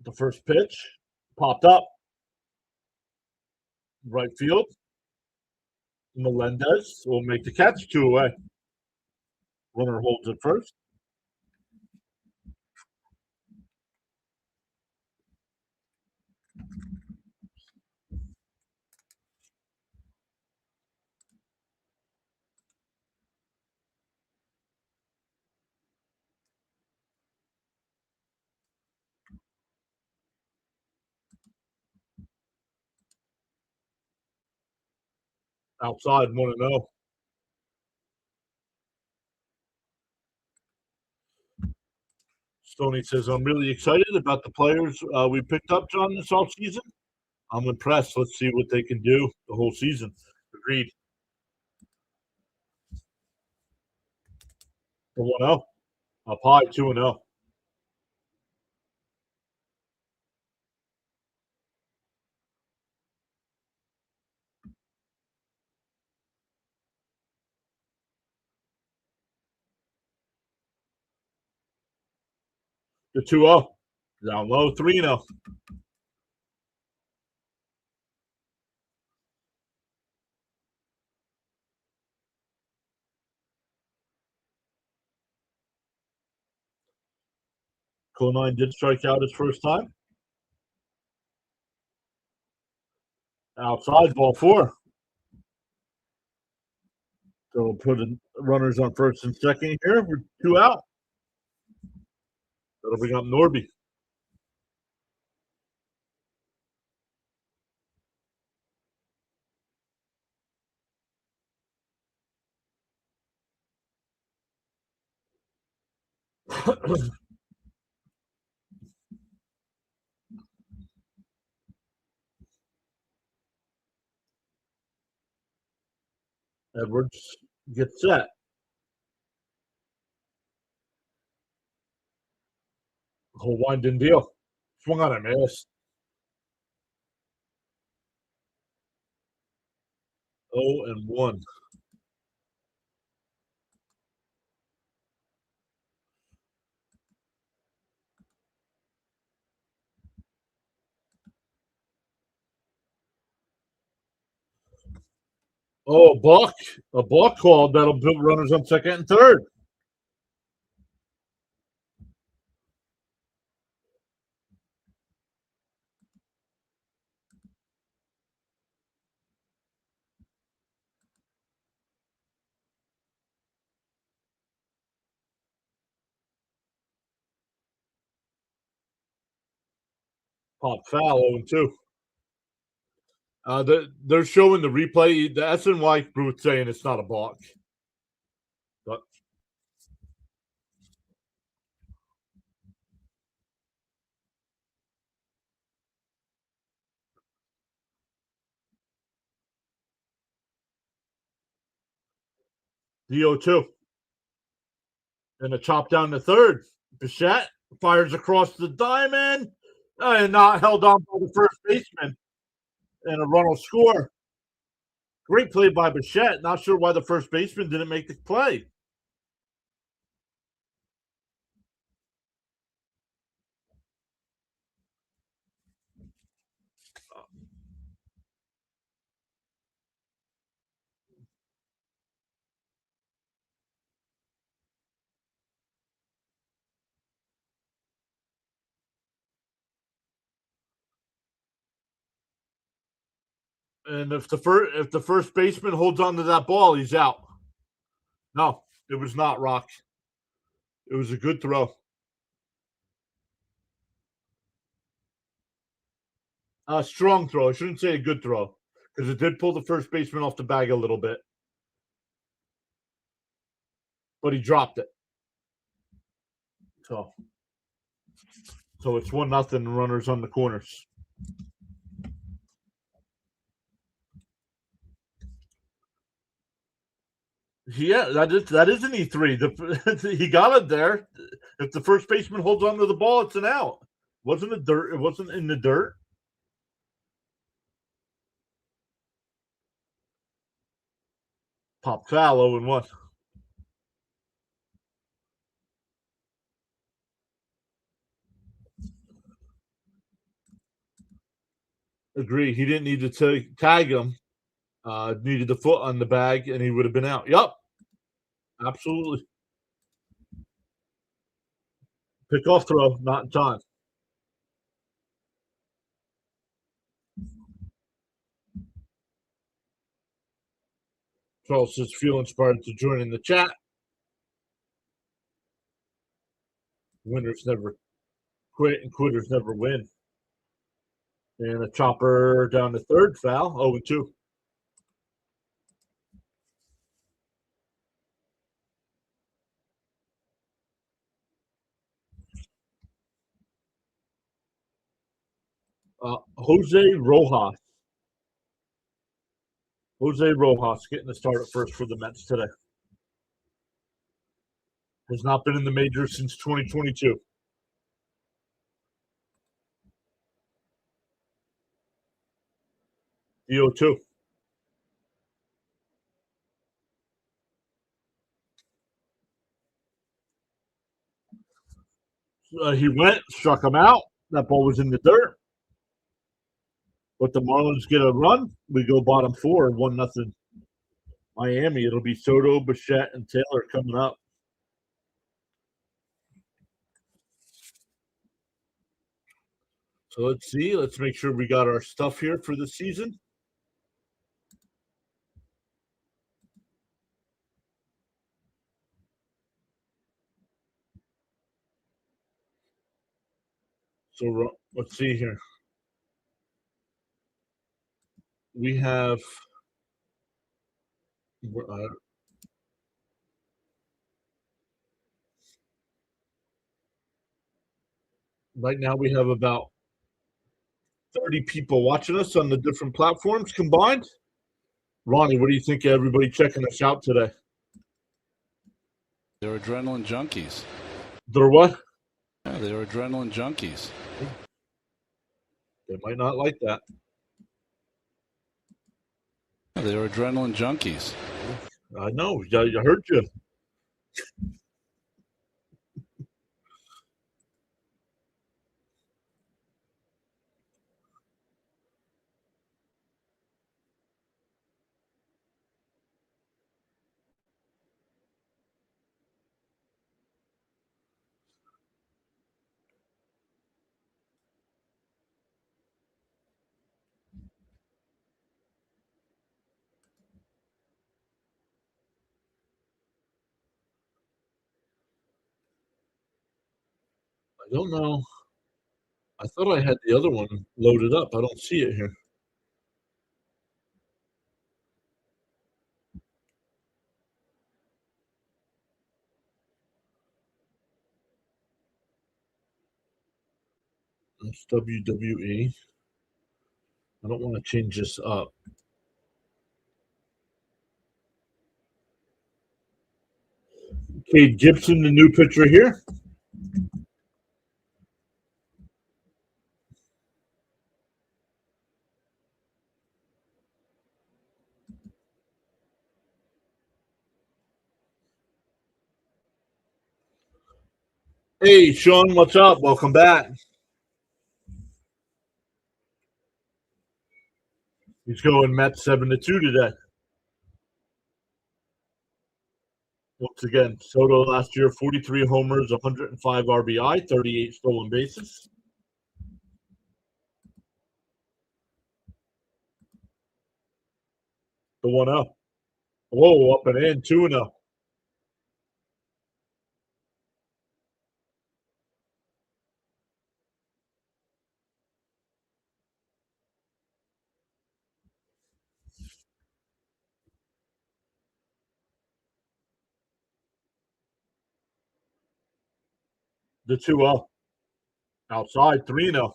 The first pitch popped up. Right field. Melendez will make the catch. 2 away. Runner holds it first. Outside 1-0. Stoney says, I'm really excited about the players we picked up, John, this off season. I'm impressed. Let's see what they can do the whole season. Agreed. The 1-0. Up high, 2-0. The 2-0. Down low, 3-0. Conine did strike out his first time. Outside, ball 4. So we'll put runners on first and second here. We're 2 out. That'll bring up Norby. Edwards gets set. Whole winding deal. Swung on a miss. 0-1. Oh, a balk called that'll put runners on second and third. Pop foul, 0-2. They're showing the replay. The SNY booth saying it's not a balk. But DO2. And a chop down to third. Bichette fires across the diamond and not held on by the first baseman. And a run will score. Great play by Bichette. Not sure why the first baseman didn't make the play. And if the first baseman holds on to that ball, he's out. No, it was not Rock. It was a good throw. A strong throw. I shouldn't say a good throw because it did pull the first baseman off the bag a little bit, but he dropped it. So it's 1-0. Runners on the corners. Yeah, that is an E3. He got it there. If the first baseman holds onto the ball, it's an out. It wasn't in the dirt. Pop foul, 0-1. Agree. He didn't need to tag him. Needed the foot on the bag, and he would have been out. Yup. Absolutely. Pick-off throw, not in time. Charles says, feel inspired to join in the chat. Winners never quit, and quitters never win. And a chopper down to third, foul, 0-2. Jose Rojas. Jose Rojas getting the start at first for the Mets today. Has not been in the majors since 2022. DO2. He went, struck him out. That ball was in the dirt. But the Marlins get a run. We go bottom 4, 1-0. Miami. It'll be Soto, Bichette, and Taylor coming up. So let's see. Let's make sure we got our stuff here for the season. So let's see here. We have right now we have about 30 people watching us on the different platforms combined. Ronnie, what do you think of everybody checking us out today? They're adrenaline junkies. They're what? Yeah, they're adrenaline junkies. They might not like that. Yeah, they're adrenaline junkies. I know. I heard you. I don't know. I thought I had the other one loaded up. I don't see it here. That's WWE. I don't want to change this up. Cade Gibson, the new pitcher here. Hey, Sean, what's up? Welcome back. He's going Mets 7-2 today. Once again, Soto last year, 43 homers, 105 RBI, 38 stolen bases. The 1-0. Whoa, up and in, 2-0. The 2-0. Outside, 3-0.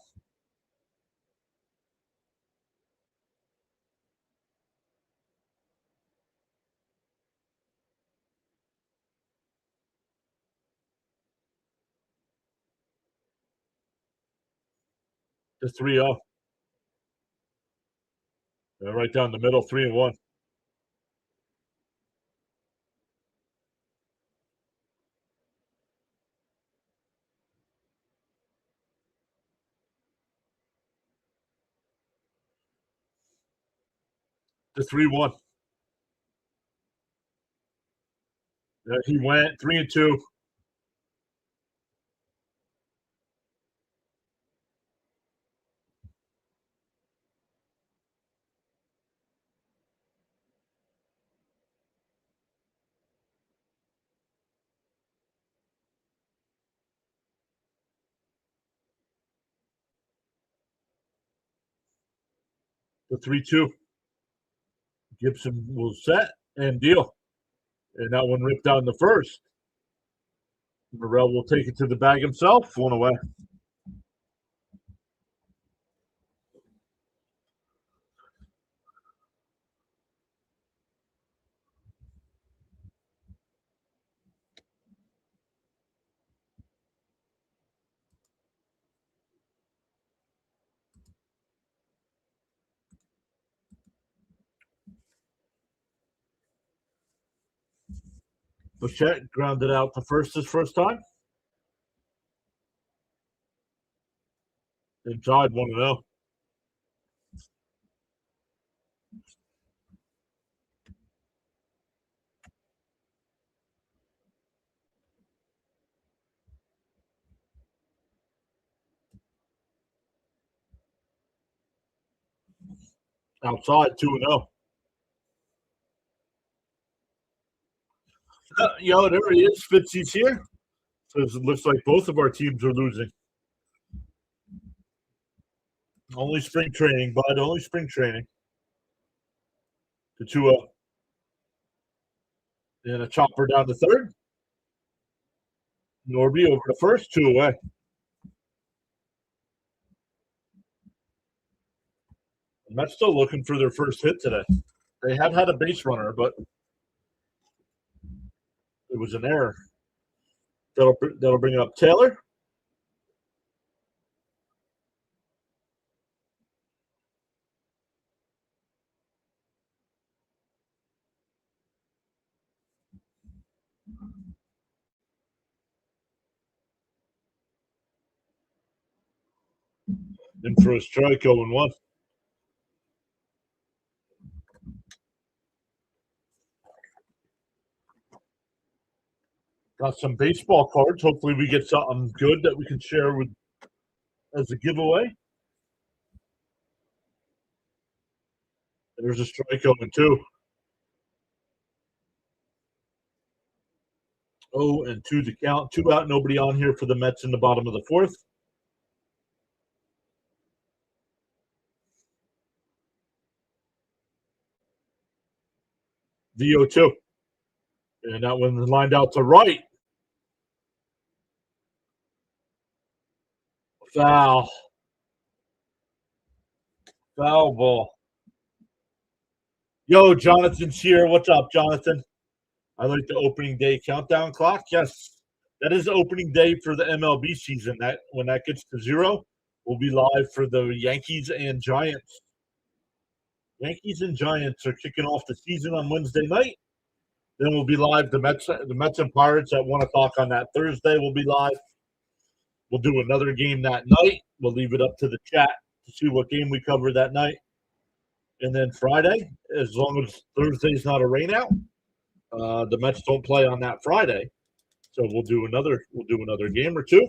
The 3-0. They're right down the middle, 3-1. The 3-1. He went 3-2. The 3-2. Gibson will set and deal. And that one ripped down the first. Morrell will take it to the bag himself. 1 away. Bichette grounded out the first his first time. Inside 1-0. Outside 2-0. There he is. Fitzy's here. So it looks like both of our teams are losing. Only spring training, bud. Only spring training. The 2-0. And a chopper down the third. Norby over the first, 2 away. The Mets still looking for their first hit today. They have had a base runner, but it was an error. That'll bring up Taylor. In for a strike, 0-1. Got some baseball cards. Hopefully we get something good that we can share with as a giveaway. There's a strike, 0-2. 0-2 to count. 2 out, nobody on here for the Mets in the bottom of the fourth. The 0-2. And that one lined out to right. Foul. Foul ball. Yo, Jonathan's here. What's up, Jonathan? I like the opening day countdown clock. Yes, that is opening day for the MLB season. That when that gets to 0, we'll be live for the Yankees and Giants. Yankees and Giants are kicking off the season on Wednesday night. Then we'll be live. The Mets and Pirates at 1 o'clock on that Thursday will be live. We'll do another game that night. We'll leave it up to the chat to see what game we cover that night. And then Friday, as long as Thursday's not a rain out, the Mets don't play on that Friday. So we'll do another game or two.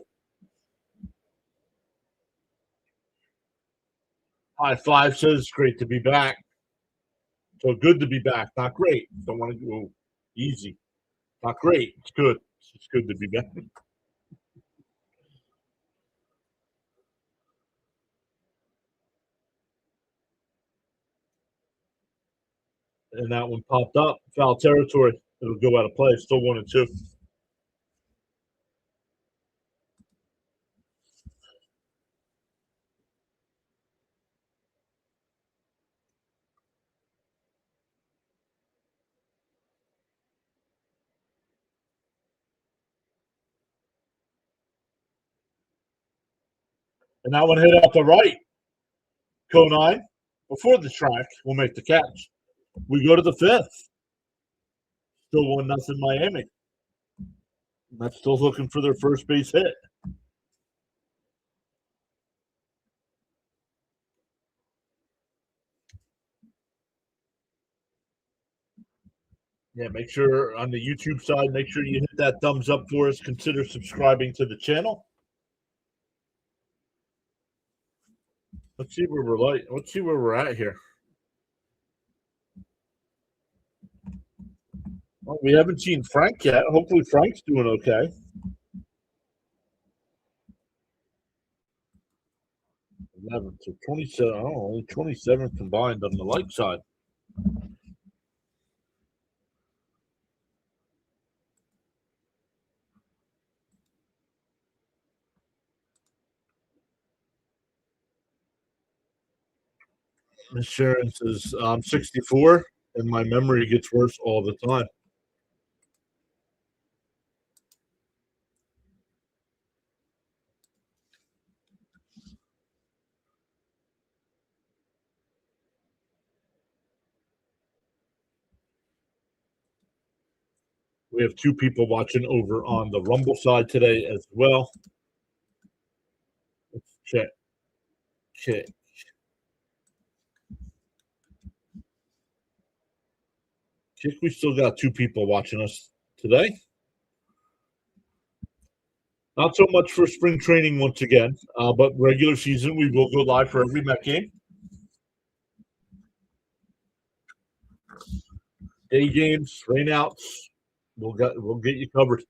High Five says great to be back. So good to be back. Not great. Don't want to go easy. Not great. It's good. It's good to be back. And that one popped up. Foul territory. It'll go out of play. Still 1-2. And that one hit out the right. Conine, before the track, will make the catch. We go to the fifth. Still 1-0 Miami. That's still looking for their first base hit. Yeah, make sure on the YouTube side, make sure you hit that thumbs up for us. Consider subscribing to the channel. Let's see where we're at here. Well, we haven't seen Frank yet. Hopefully Frank's doing okay. 11 to 27. Only 27 combined on the light side. Miss Sharon says, I'm 64 and my memory gets worse all the time. We have 2 people watching over on the Rumble side today as well. Let's check. I think we still got 2 people watching us today. Not so much for spring training once again, but regular season, we will go live for every Met game. Day games, rainouts, we'll get you covered.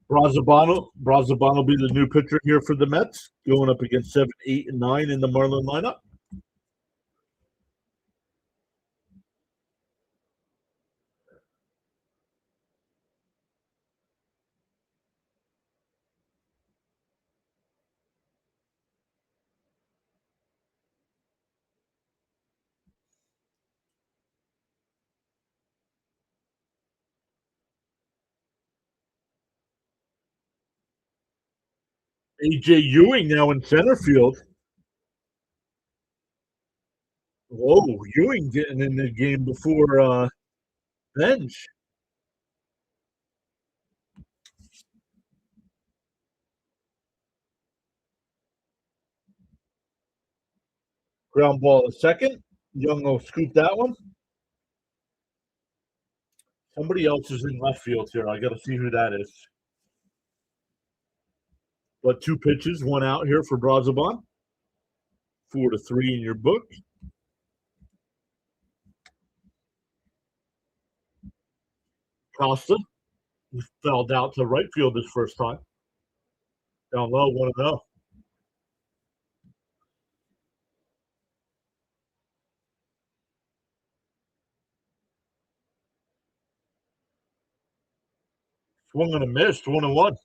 Brazabano will be the new pitcher here for the Mets, going up against 7, 8, and 9 in the Marlin lineup. AJ Ewing now in center field. Whoa, Ewing getting in the game before Bench. Ground ball to second. Young will scoop that one. Somebody else is in left field here. I got to see who that is. But 2 pitches, 1 out here for Brazabon. 4-3 in your book. Costa fouled out to right field this first time. Down low, 1-0. Swung and a missed, 1-1.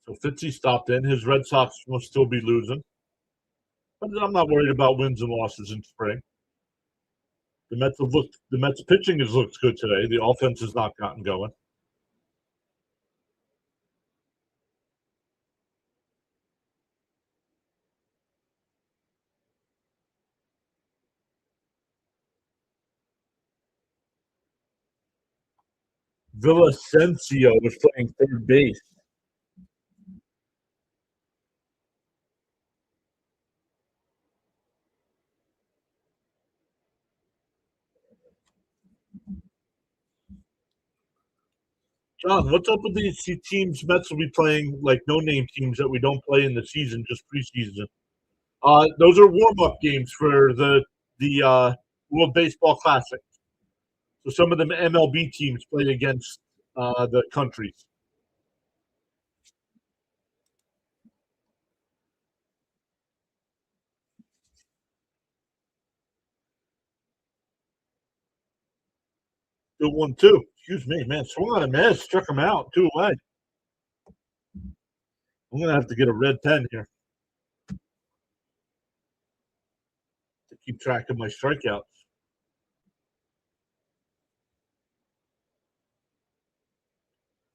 So Fitzy stopped in. His Red Sox will still be losing. But I'm not worried about wins and losses in spring. The Mets pitching has looked good today. The offense has not gotten going. Villasencio was playing third base. John, what's up with these teams Mets will be playing, like no-name teams that we don't play in the season, just preseason? Those are warm-up games for the World Baseball Classic. So some of the MLB teams play against the countries. Good 1-2. Excuse me, man. Swung on a miss, struck him out, 2 away. I'm gonna have to get a red pen here to keep track of my strikeouts.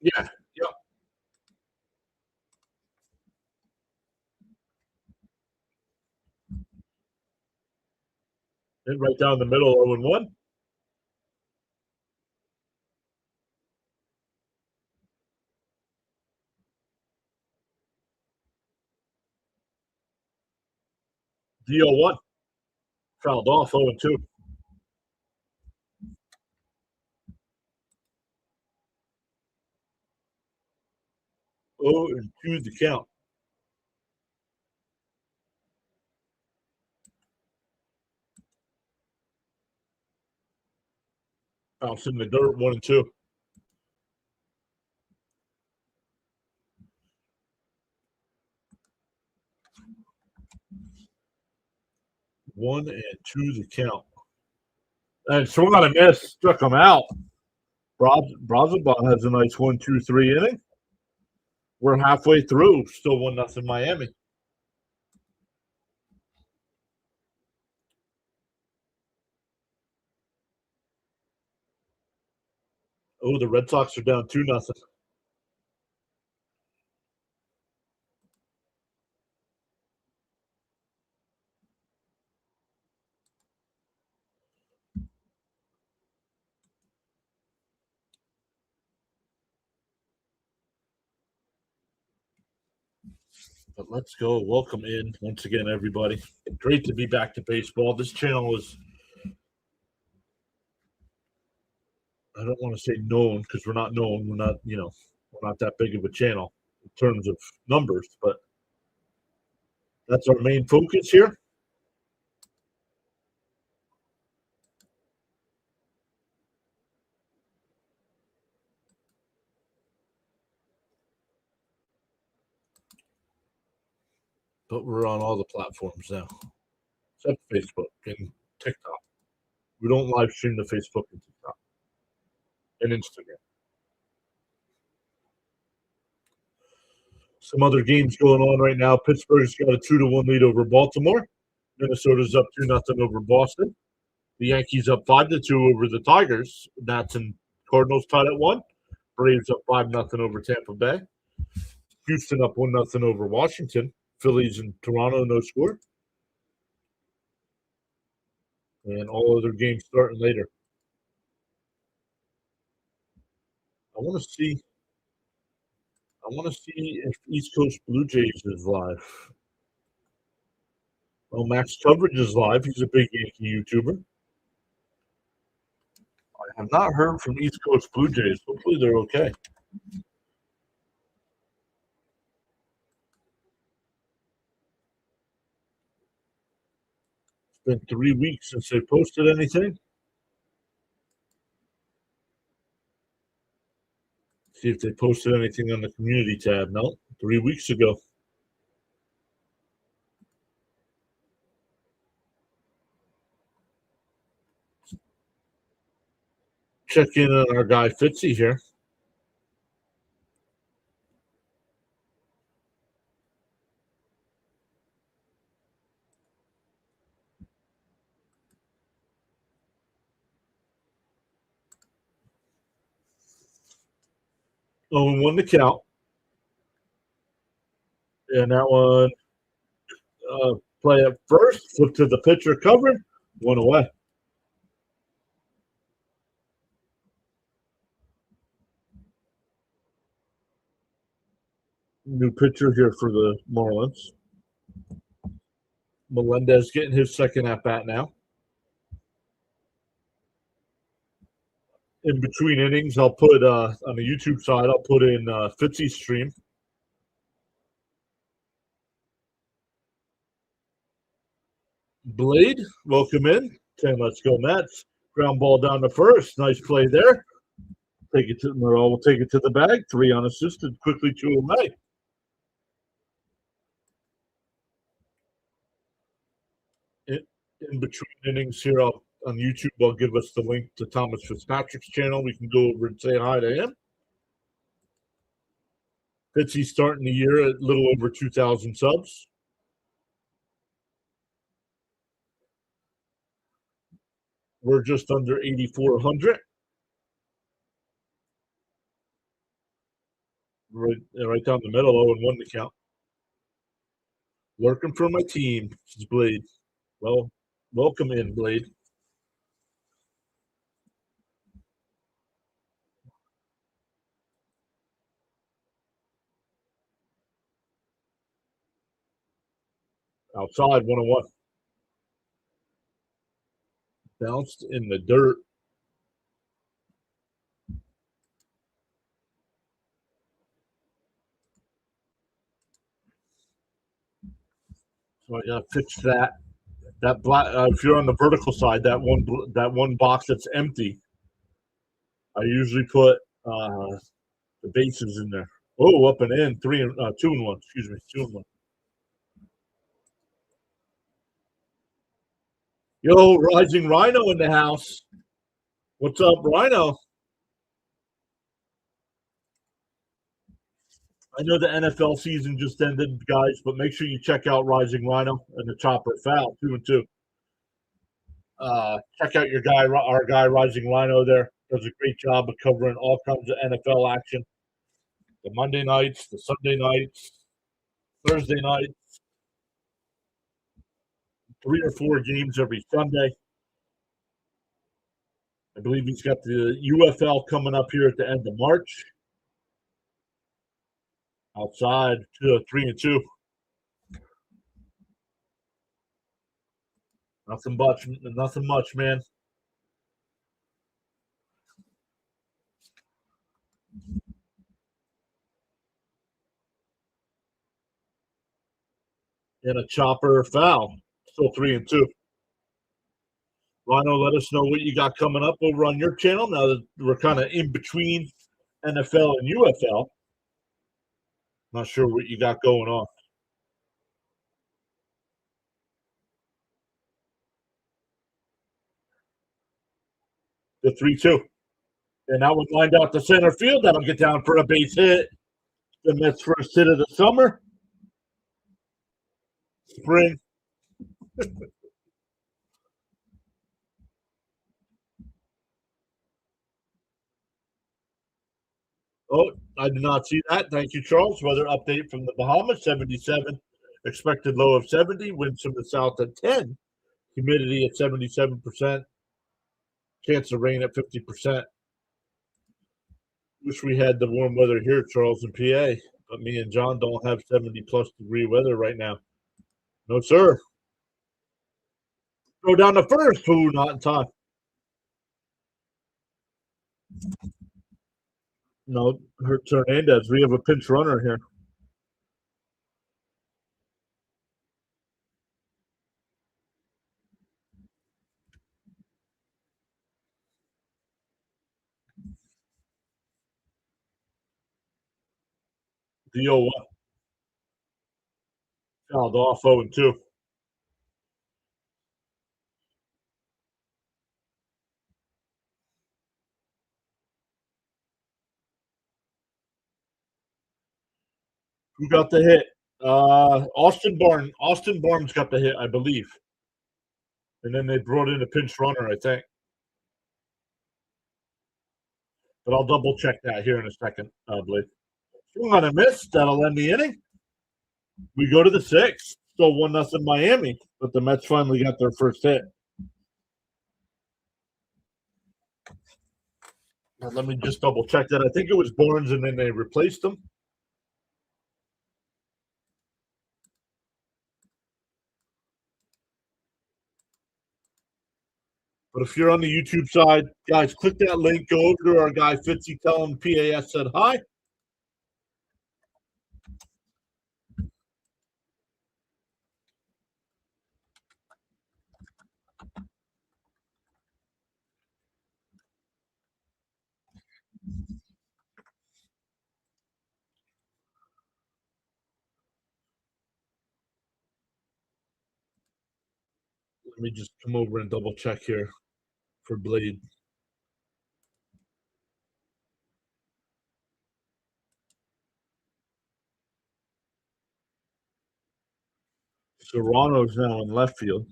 Yeah, yep. Hit right down the middle, 0-1. DO1. Fouled off, 0-2. 0-2 the count. Bounce in the dirt, 1-2. 1-2 the count. And swung on a miss, struck him out. Brazabon has a nice 1-2-3 inning. We're halfway through, still 1-0 Miami. Oh, the Red Sox are down 2-0. But let's go. Welcome in once again, everybody. Great to be back to baseball. This channel is, I don't want to say known because we're not known. We're not, we're not that big of a channel in terms of numbers, but that's our main focus here. But we're on all the platforms now, except Facebook and TikTok. We don't live stream to Facebook and TikTok and Instagram. Some other games going on right now. Pittsburgh's got a 2-1 lead over Baltimore. Minnesota's up 2-0 over Boston. The Yankees up 5-2 over the Tigers. Nats and Cardinals tied at 1. Braves up 5-0 over Tampa Bay. Houston up 1-0 over Washington. Phillies and Toronto no score. And all other games starting later. I want to see if East Coast Blue Jays is live. Well, Max Coverage is live. He's a big Yankee YouTuber. I have not heard from East Coast Blue Jays. Hopefully they're okay. It's been 3 weeks since they posted anything. See if they posted anything on the community tab. No, 3 weeks ago. Check in on our guy Fitzy here. Oh, and 1 to count. And that one play up first, flip to the pitcher covered, 1 away. New pitcher here for the Marlins. Melendez getting his second at bat now. In between innings, I'll put on the YouTube side, I'll put in Fitzy's stream. Blade, welcome in. 10, let's go Mets. Ground ball down to first. Nice play there. Take it to Morel. We'll take it to the bag. 3 unassisted. Quickly 2 away. In between innings here on YouTube, I'll give us the link to Thomas Fitzpatrick's channel. We can go over and say hi to him. Fitzy's starting the year at a little over 2,000 subs. We're just under 8,400. Right down the middle, 0-1 to count. Working for my team, this is Blade. Well, welcome in, Blade. Outside, 1-1. Bounced in the dirt. So I gotta fix that. That black. If you're on the vertical side, that one box that's empty, I usually put the bases in there. Oh, up and in, 2-1. Excuse me, 2-1. Yo, Rising Rhino in the house. What's up, Rhino? I know the NFL season just ended, guys, but make sure you check out Rising Rhino and the Chopper Foul, 2-2. Check out our guy Rising Rhino there. Does a great job of covering all kinds of NFL action. The Monday nights, the Sunday nights, Thursday nights, 3 or 4 games every Sunday. I believe he's got the UFL coming up here at the end of March. Outside, 3-2. Nothing much. Nothing much, man. And a chopper foul. Still 3-2. Rhino, let us know what you got coming up over on your channel now that we're kind of in between NFL and UFL. Not sure what you got going on. The 3-2. And that would wind out the center field. That'll get down for a base hit. The Mets' first hit of the summer. Spring. Oh, I did not see that. Thank you, Charles. Weather update from the Bahamas, 77. Expected low of 70. Winds from the south at 10. Humidity at 77%. Chance of rain at 50%. Wish we had the warm weather here, Charles, in PA. But me and John don't have 70-plus degree weather right now. No, sir. Go down to first. Ooh, not in time. No, hurts Hernandez. We have a pinch runner here. D.O. Fouled off 0-2. Who got the hit? Austin Barnes. Austin Barnes got the hit, I believe. And then they brought in a pinch runner, I think. But I'll double check that here in a second, I believe. Swing on a miss. That'll end the inning. We go to the sixth. Still 1-0 Miami, but the Mets finally got their first hit. Now, let me just double check that. I think it was Barnes, and then they replaced him. But if you're on the YouTube side, guys, click that link. Go over to our guy Fitzy. Tell him PAS said hi. Let me just come over and double check here for Blade. Serrano's now in left field.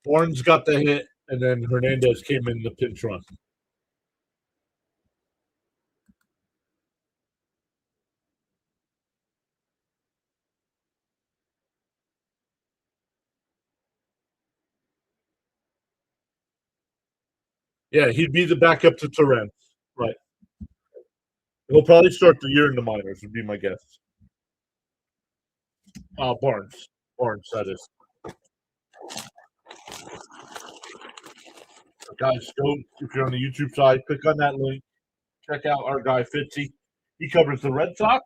Barnes got the hit, and then Hernandez came in the pinch run. Yeah, he'd be the backup to Torrens. Right. He'll probably start the year in the minors, would be my guess. Barnes. Barnes, that is. So guys, go, if you're on the YouTube side, click on that link. Check out our guy, Fitzy. He covers the Red Sox.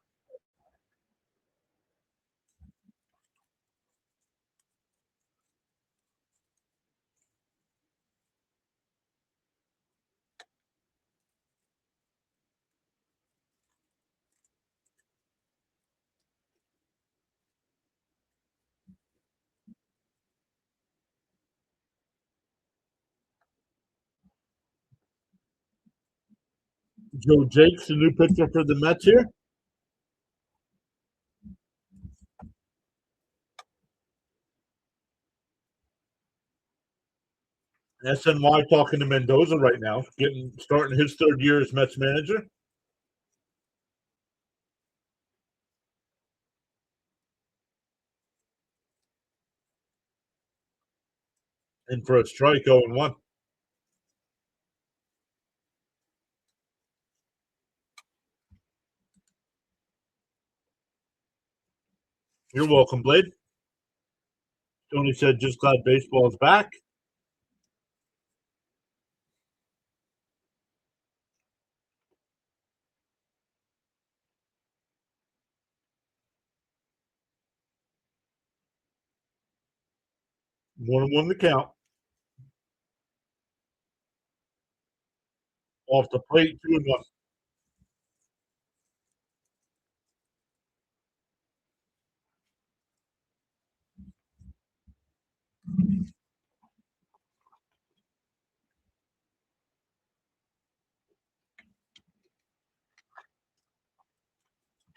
Joe Jakes, the new pitcher for the Mets here. SNY talking to Mendoza right now, starting his third year as Mets manager. And for a strike, 0-1. You're welcome, Blade. Tony said, just glad baseball is back. One and one to count. Off the plate, 2-1.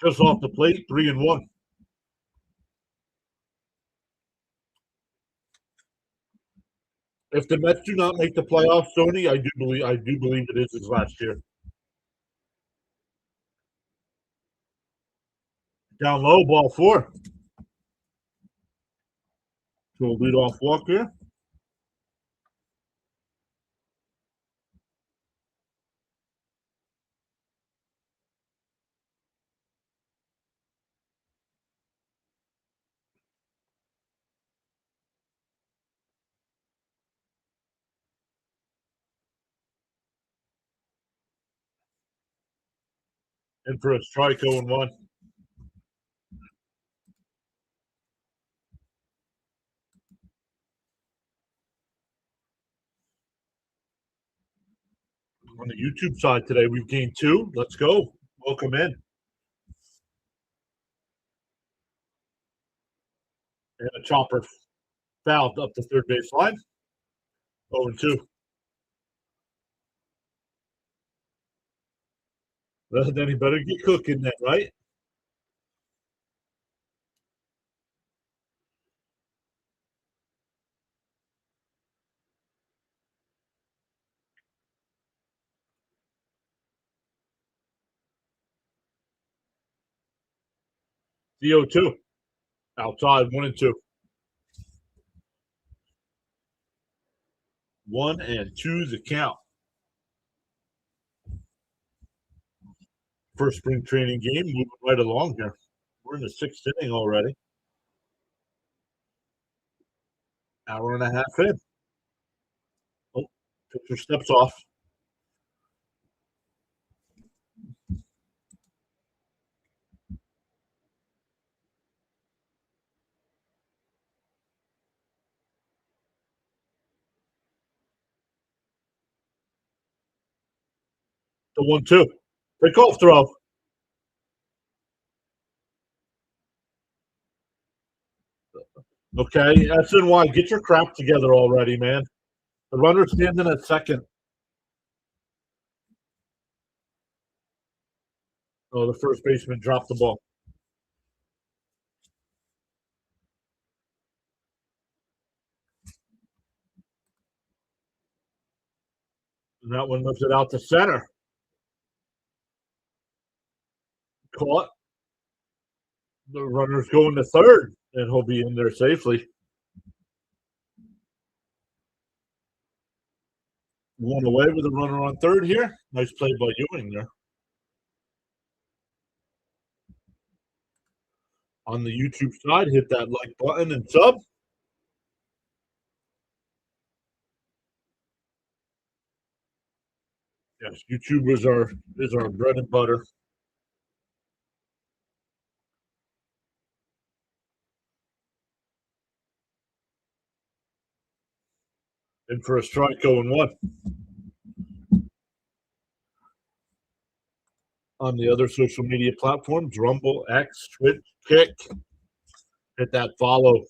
Just off the plate, 3-1. If the Mets do not make the playoffs, Tony, I do believe it is his last year. Down low, ball 4. To a leadoff walk here. In for a strike, 0-1. On the YouTube side today, we've gained 2. Let's go. Welcome in. And a chopper fouled up the third base line. 0-2. Then he better get cooking then, right? The 0-2. Outside, 1-2. 1-2 the count. First spring training game, moving right along here. We're in the 6th inning already. Hour and a half in. Oh, pitcher steps off. The 1-2. Pick-off throw. Okay, SNY, get your crap together already, man. The runner standing at second. Oh, the first baseman dropped the ball. And that one lifted out to center. Caught. The runner's going to third, and he'll be in there safely. One away with a runner on third here. Nice play by Ewing there. On the YouTube side, hit that like button and sub. Yes, YouTube is our bread and butter. In for a strike, 0-1. On the other social media platforms, Rumble, X, Twitch, Kick. Hit that follow.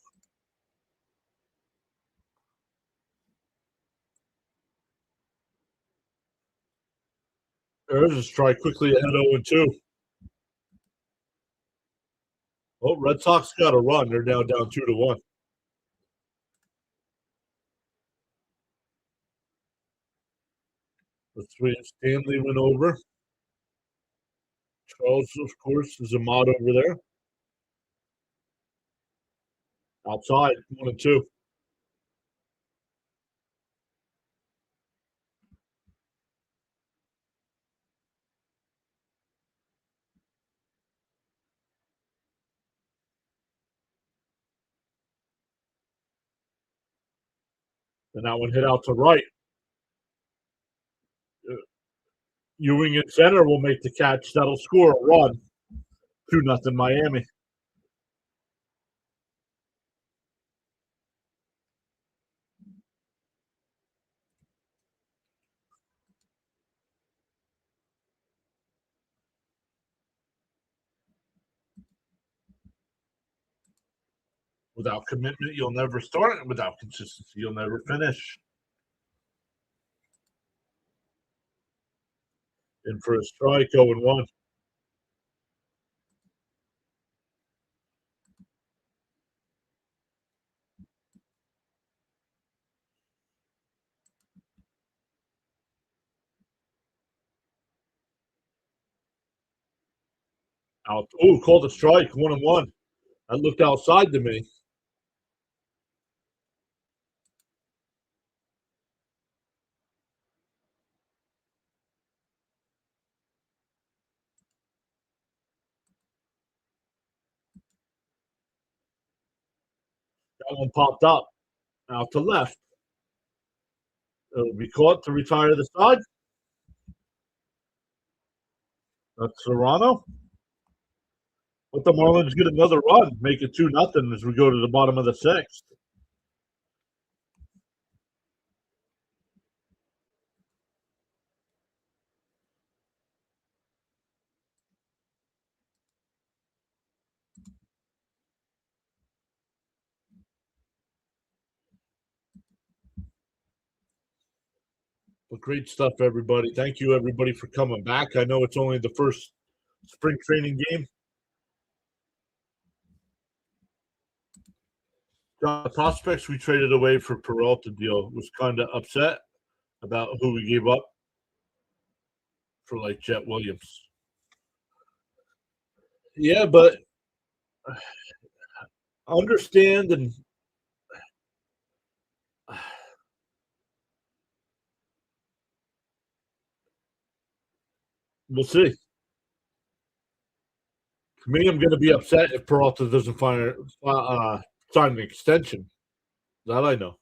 There's a strike quickly ahead, 0-2. Oh, Red Sox got a run. They're now down 2-1. The three Stanley went over. Charles, of course, is a mod over there. Outside, 1-2. And that one hit out to right. Ewing in center will make the catch. That'll score a run. 2-0 Miami. Without commitment, you'll never start, and without consistency, you'll never finish. In for a strike, 0-1. Out. Oh, called a strike, 1-1. That looked outside to me. That one popped up. Out to left. It'll be caught to retire to the side. That's Serrano. But the Marlins get another run, make it 2-0 as we go to the bottom of the sixth. But great stuff, everybody. Thank you, everybody, for coming back. I know it's only the first spring training game. The prospects we traded away for Peralta deal was kind of upset about who we gave up for like Jet Williams. Yeah, but understand and we'll see. To me, I'm going to be upset if Peralta doesn't sign an extension. That I know.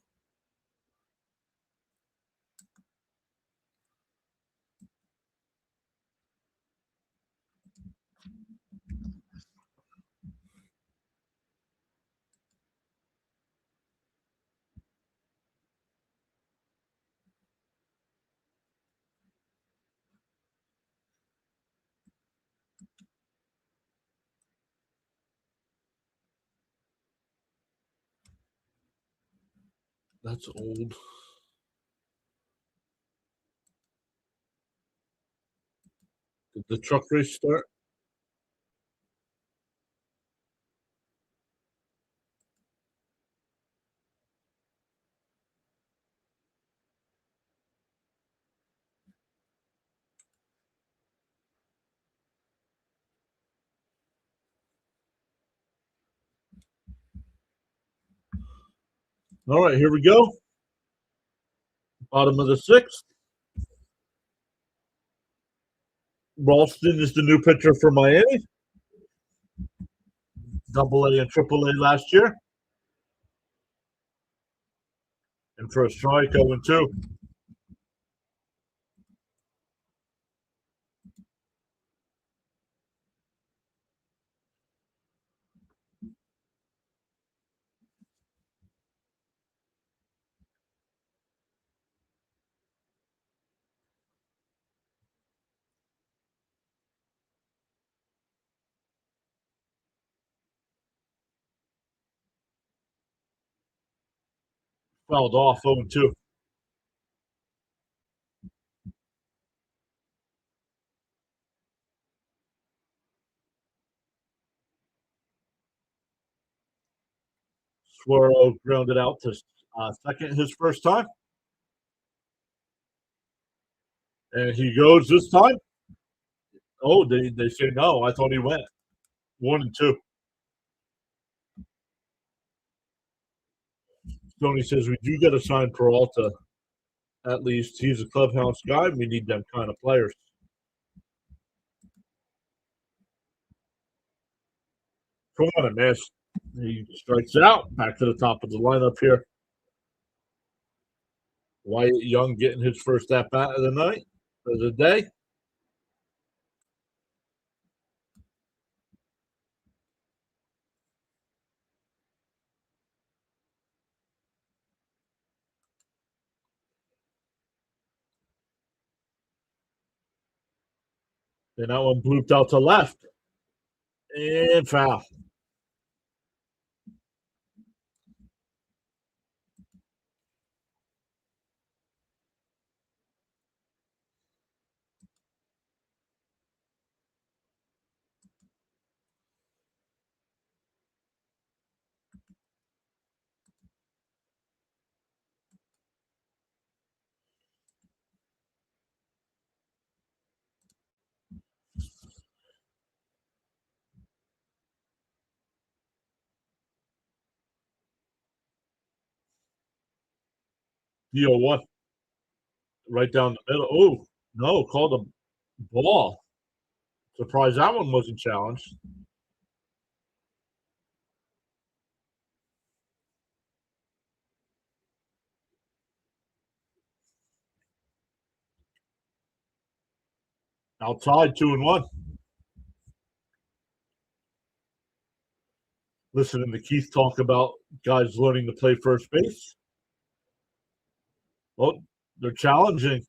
That's old. Did the truck race start? All right, here we go. Bottom of the sixth. Ralston is the new pitcher for Miami. AA and AAA last year. And for a strike, 0-2. Fouled off, 0-2. Suero grounded out to second his first time. And he goes this time. Oh, they say no. I thought he went. 1-2. Tony says we do got to sign Peralta. At least he's a clubhouse guy. We need them kind of players. Come on, a miss. He strikes out. Back to the top of the lineup here. Wyatt Young getting his first at bat of the night, of the day. And that one blooped out to left. And foul. DO1. Right down the middle. Oh, no, called a ball. Surprised that one wasn't challenged. Outside, 2-1. Listening to Keith talk about guys learning to play first base. Well, they're challenging.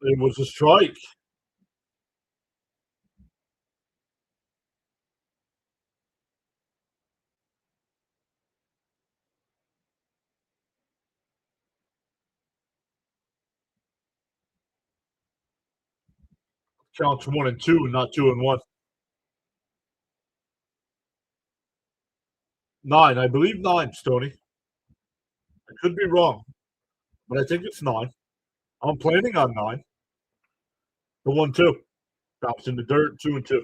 It was a strike. Counts 1-2, not 2-1. 9, I believe 9, Stoney. I could be wrong, but I think it's 9. I'm planning on 9. The 1-2. Drops in the dirt, 2-2.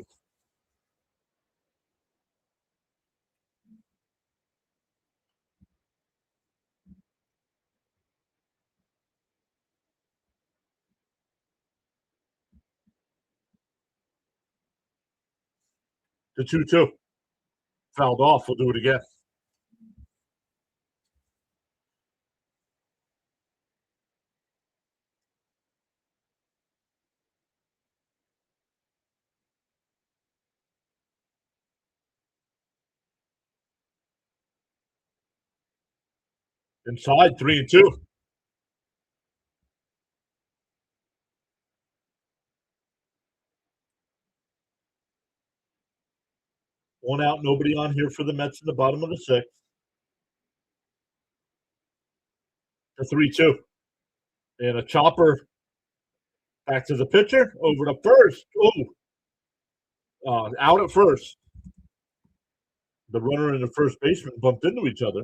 The 2-2. Fouled off. We'll do it again. Inside, 3-2. One out, nobody on here for the Mets in the bottom of the 6th. The 3-2. And a chopper back to the pitcher, over to first. Out at first. The runner and the first baseman bumped into each other.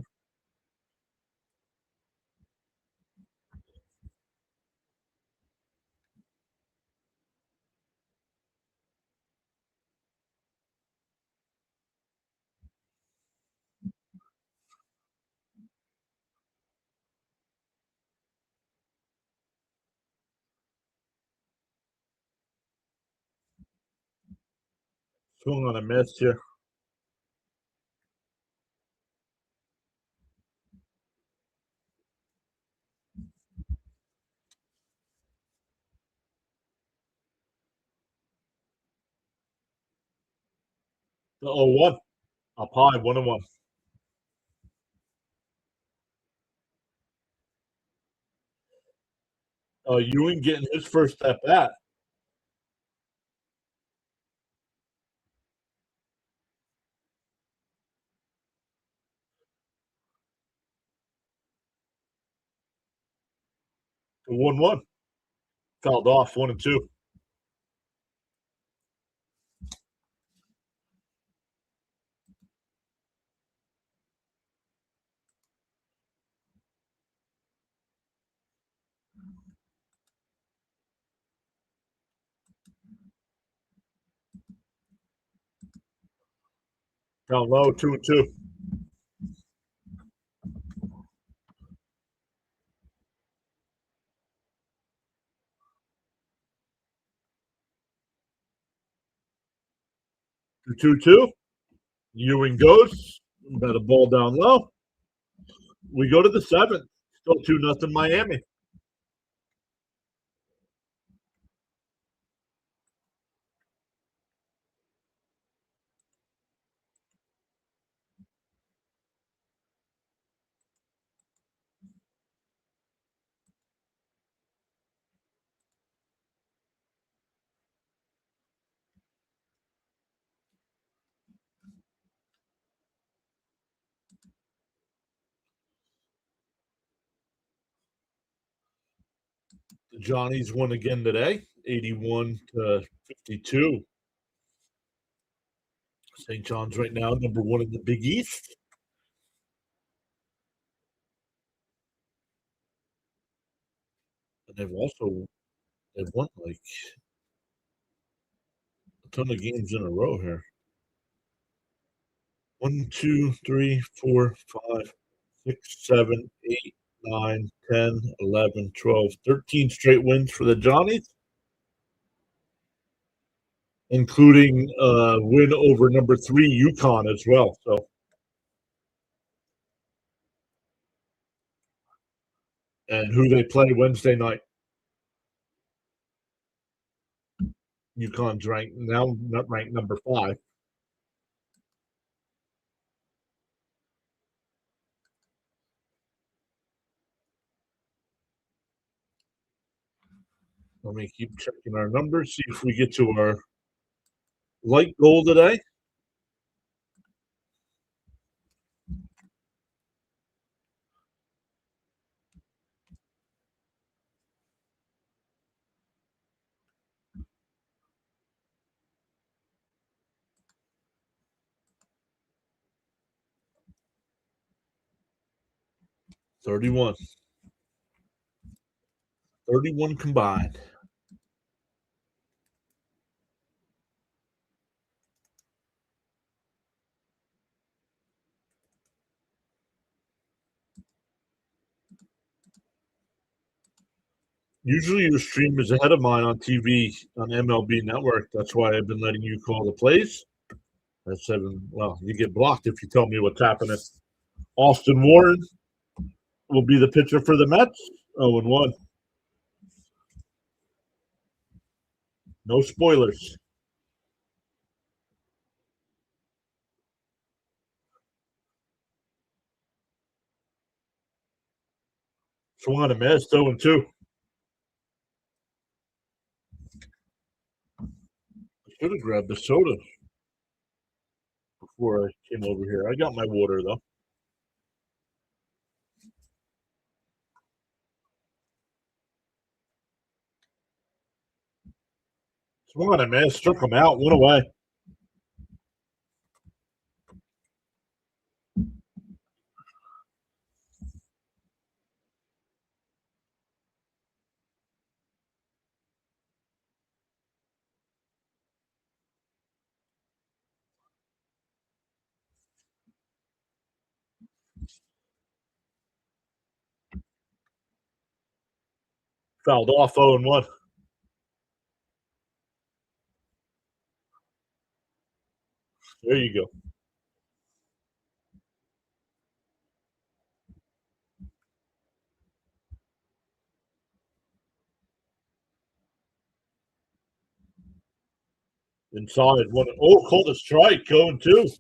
Swung on a miss here. The 0-1. Up high, 1-1. Ewing getting his first at bat. The 1-1. Fouled off, 1-2. Down low, 2-2. The 2-2. Ewing goes. Got a ball down low. We go to the 7th. Still 2-0 Miami. The Johnnies won again today, 81-52. St. John's right now number 1 in the Big East. And they've won like a ton of games in a row here. 1, 2, 3, 4, 5, 6, 7, 8, 9, 10, 11, 12, 13 straight wins for the Johnnies, including a win over number 3 UConn as well. So, and who they play Wednesday night. UConn's ranked now, not ranked number 5. Let me keep checking our numbers, see if we get to our light goal today. Thirty-one combined. Usually your stream is ahead of mine on TV on MLB Network. That's why I've been letting you call the plays. Well, you get blocked if you tell me what's happening. Austin Warren will be the pitcher for the Mets. 0-1. No spoilers. Swung on a miss. 0-2. I should have grabbed the soda before I came over here. I got my water though. Swung on a miss. Struck him out. Went away. Fouled off. 0-1. There you go. Inside. One. Oh, called a strike. 0-2.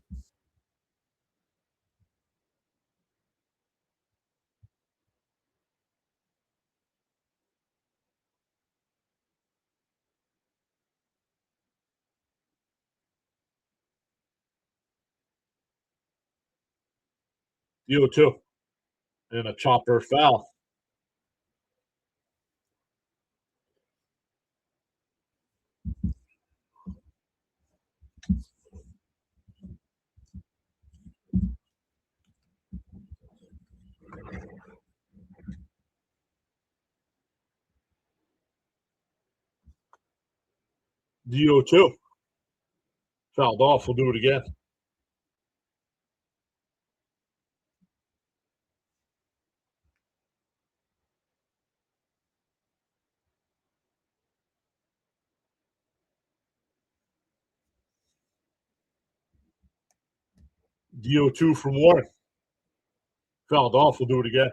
The 0-2. And a chopper foul. The 0-2. Fouled off. We'll do it again. DO2 from Warren. Fouled off. We'll do it again.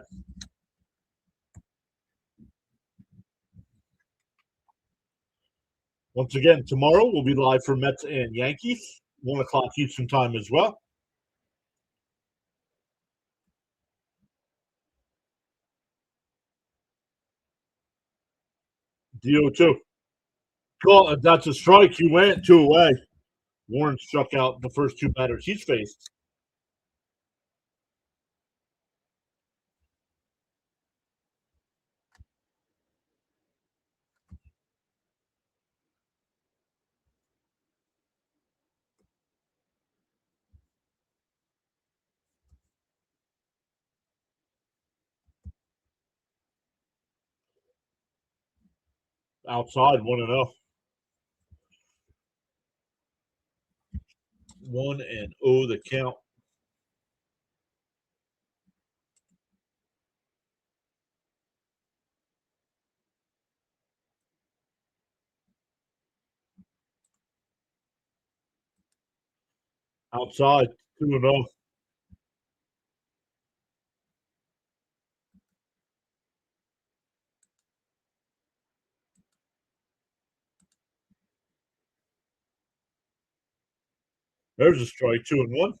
Once again, tomorrow we'll be live for Mets and Yankees, 1 o'clock Eastern time as well. DO2. Call, that's a strike. He went 2 away. Warren struck out the first 2 batters he's faced. Outside, 1-0. 1-0 the count. Outside, 2-0. There's a strike, 2-1.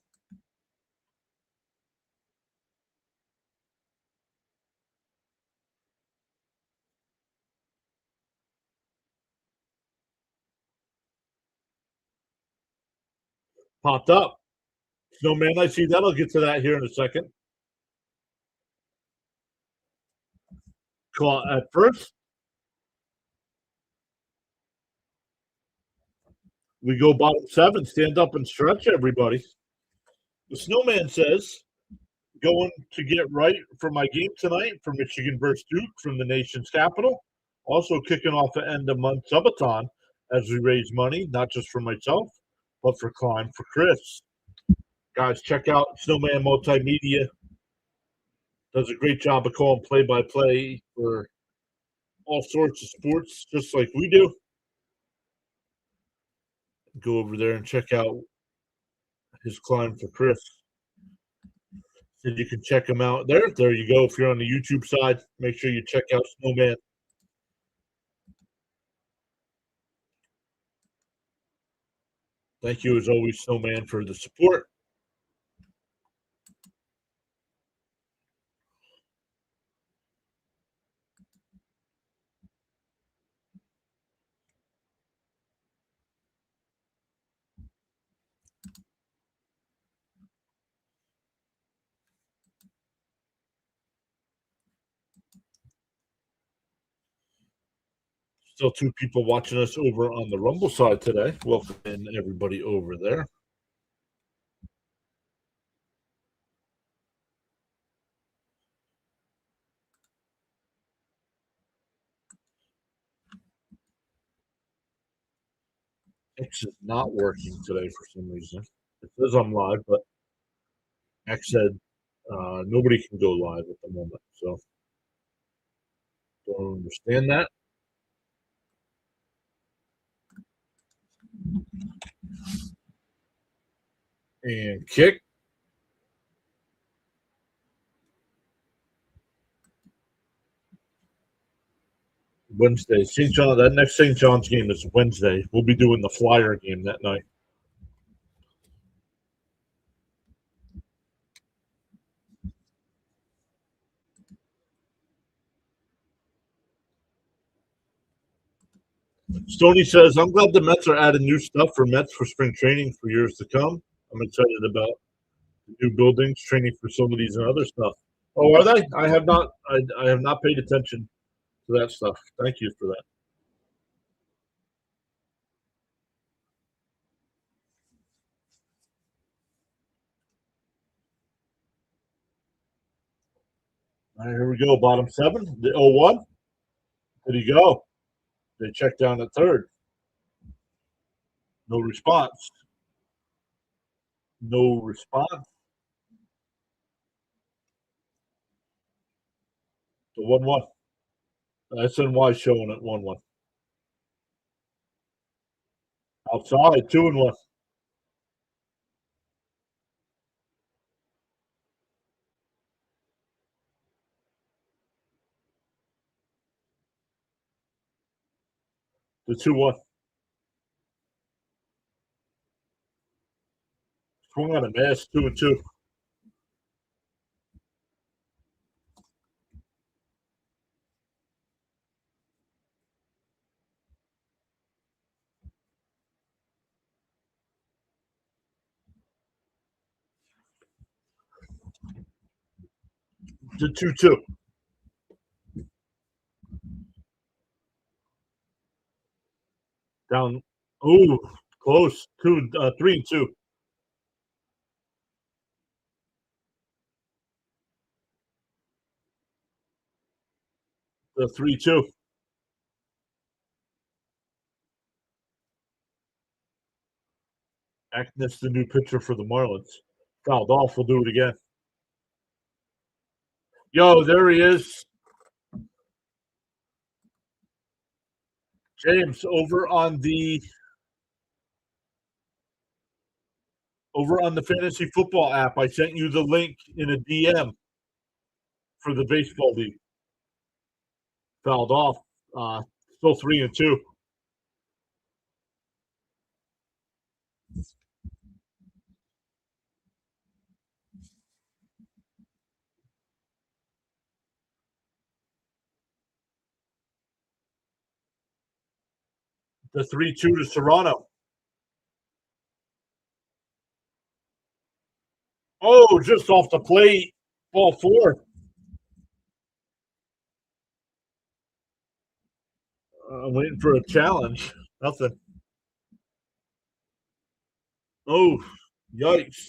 Popped up. Snowman, I see that. I'll get to that here in a second. Caught at first. We go bottom 7. Stand up and stretch, everybody. The Snowman says, going to get right for my game tonight for Michigan versus Duke from the nation's capital. Also kicking off an end-of-month subathon as we raise money, not just for myself, but for Climb for Chris. Guys, check out Snowman Multimedia. Does a great job of calling play-by-play for all sorts of sports, just like we do. Go over there and check out his Climb for Chris. So you can check him out there. There you go. If you're on the YouTube side, make sure you check out Snowman. Thank you, as always, Snowman, for the support. Still 2 people watching us over on the Rumble side today. Welcome in everybody over there. X is not working today for some reason. It says I'm live, but X said nobody can go live at the moment. So don't understand that. And kick. Wednesday. St. John, that next St. John's game is Wednesday. We'll be doing the Flyer game that night. Stoney says, I'm glad the Mets are adding new stuff for Mets for spring training for years to come. I'm excited about the new buildings, training facilities, and other stuff. Oh, are they? I have not. I have not paid attention to that stuff. Thank you for that. All right, here we go. Bottom 7. The 0-1. Did he go? They check down at third. No response. No response. The 1-1. SNY showing at 1-1. Outside, 2-1. The 2-1. Swung on a miss. 2-2. The 2-2. Down. Ooh, close. 3-2. The 3-2. Agnes, the new pitcher for the Marlins. Fouled off. We'll do it again. Yo, there he is. James, over on the fantasy football app, I sent you the link in a DM for the baseball league. Fouled off. Still 3-2. The 3-2 to Serrano. Oh, just off the plate. Ball 4. I'm waiting for a challenge. Nothing. Oh, yikes.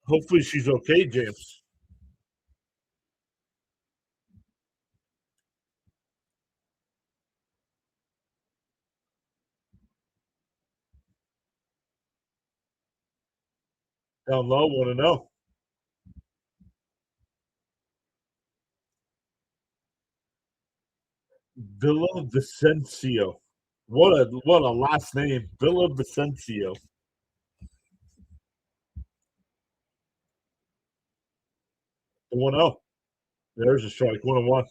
Hopefully she's okay, James. Down low, 1-0. Villa Vicencio. What a last name. Villa Vicencio. The 1-0. There's a strike. 1-1.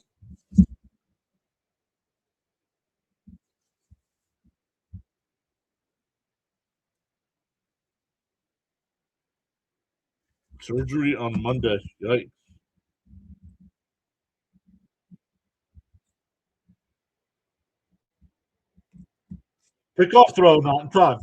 Surgery on Monday. Yikes. Pickoff throw, not in time.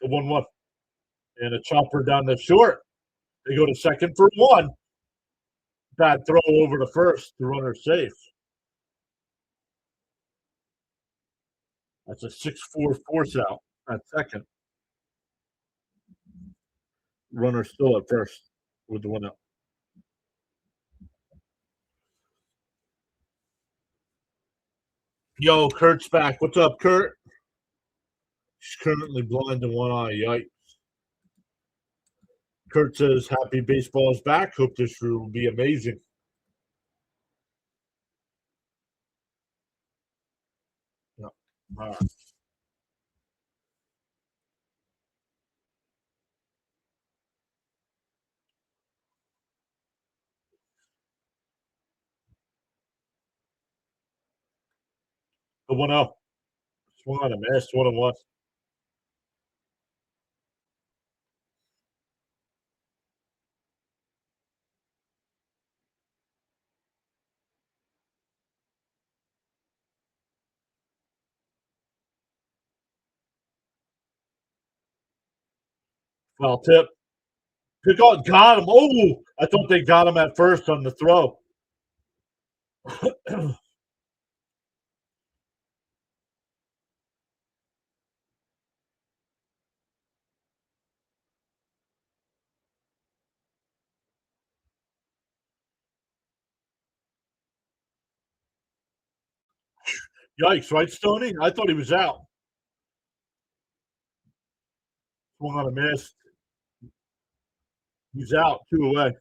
The 1-1. And a chopper down the short. They go to second for 1. Bad throw over to first. The runner safe. That's a 6-4 force out at second. Runner still at first with the 1-out. Yo, Kurt's back. What's up, Kurt? He's currently blind in one eye. Yikes. Kurt says, happy baseball is back. Hope this year will be amazing. Yeah. All right. The 1-0. Swung on a miss. 1-1. Foul tip. Pick on, got him. Oh, I thought they got him at first on the throw. Yikes, right, Stoney? I thought he was out. Swung on a miss. He's out. 2 away.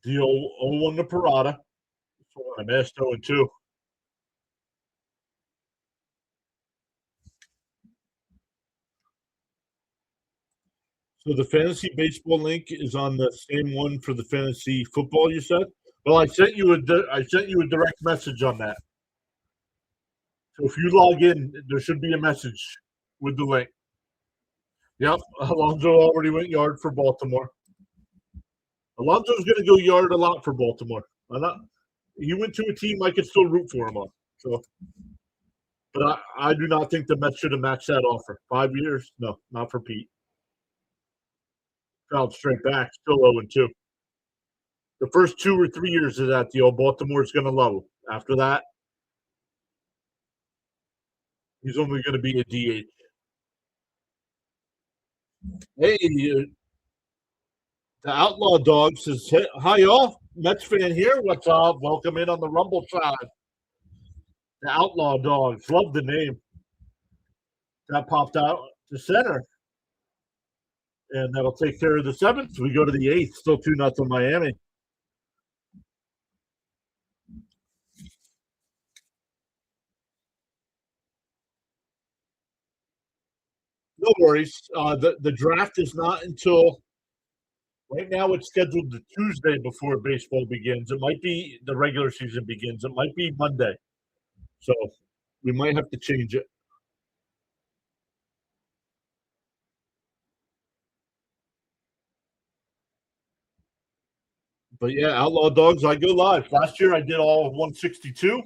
The 0-1 to Parada. I missed 0-2. So the fantasy baseball link is on the same one for the fantasy football. You said. Well, I sent you a direct message on that. So if you log in, there should be a message with the link. Yep, Alonso already went yard for Baltimore. Alonso's going to go yard a lot for Baltimore. He went to a team I could still root for him on. So, but I do not think the Mets should have matched that offer. 5 years? No, not for Pete. Fouled straight back, still 0-2. The first 2 or 3 years of that deal, Baltimore's going to love him. After that, he's only going to be a DH. Hey, the Outlaw Dog says, hi, y'all. Mets fan here. What's up? Welcome in on the Rumble side. The Outlaw Dogs. Love the name. That popped out to center. And that'll take care of the 7th. We go to the 8th. Still 2-0 Miami. No worries. The draft is not until right now. It's scheduled the Tuesday before baseball begins. It might be the regular season begins. It might be Monday. So we might have to change it. But yeah, Outlaw Dogs, I go live. Last year I did all 162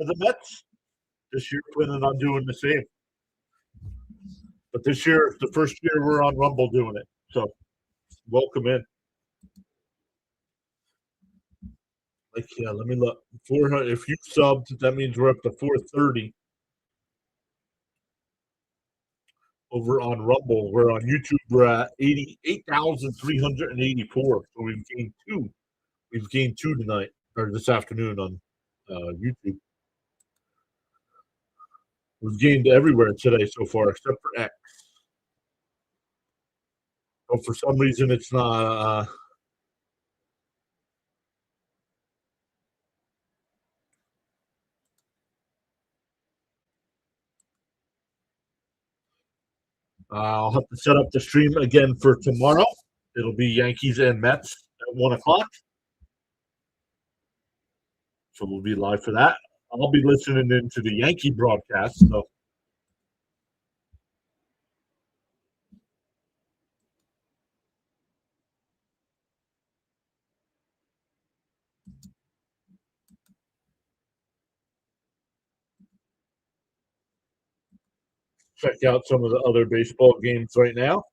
of the Mets. This year planning on doing the same. But this year, the first year we're on Rumble doing it. So welcome in. Like, yeah, let me look. 400. If you subbed, that means we're up to 430 over on Rumble. We're on YouTube. We're at 88,384. So we've gained 2. We've gained 2 tonight or this afternoon on YouTube. We've gained everywhere today so far except for X. Oh, for some reason it's not. I'll have to set up the stream again for tomorrow. It'll be Yankees and Mets at 1:00. So we'll be live for that. I'll be listening into the Yankee broadcast. So check out some of the other baseball games right now.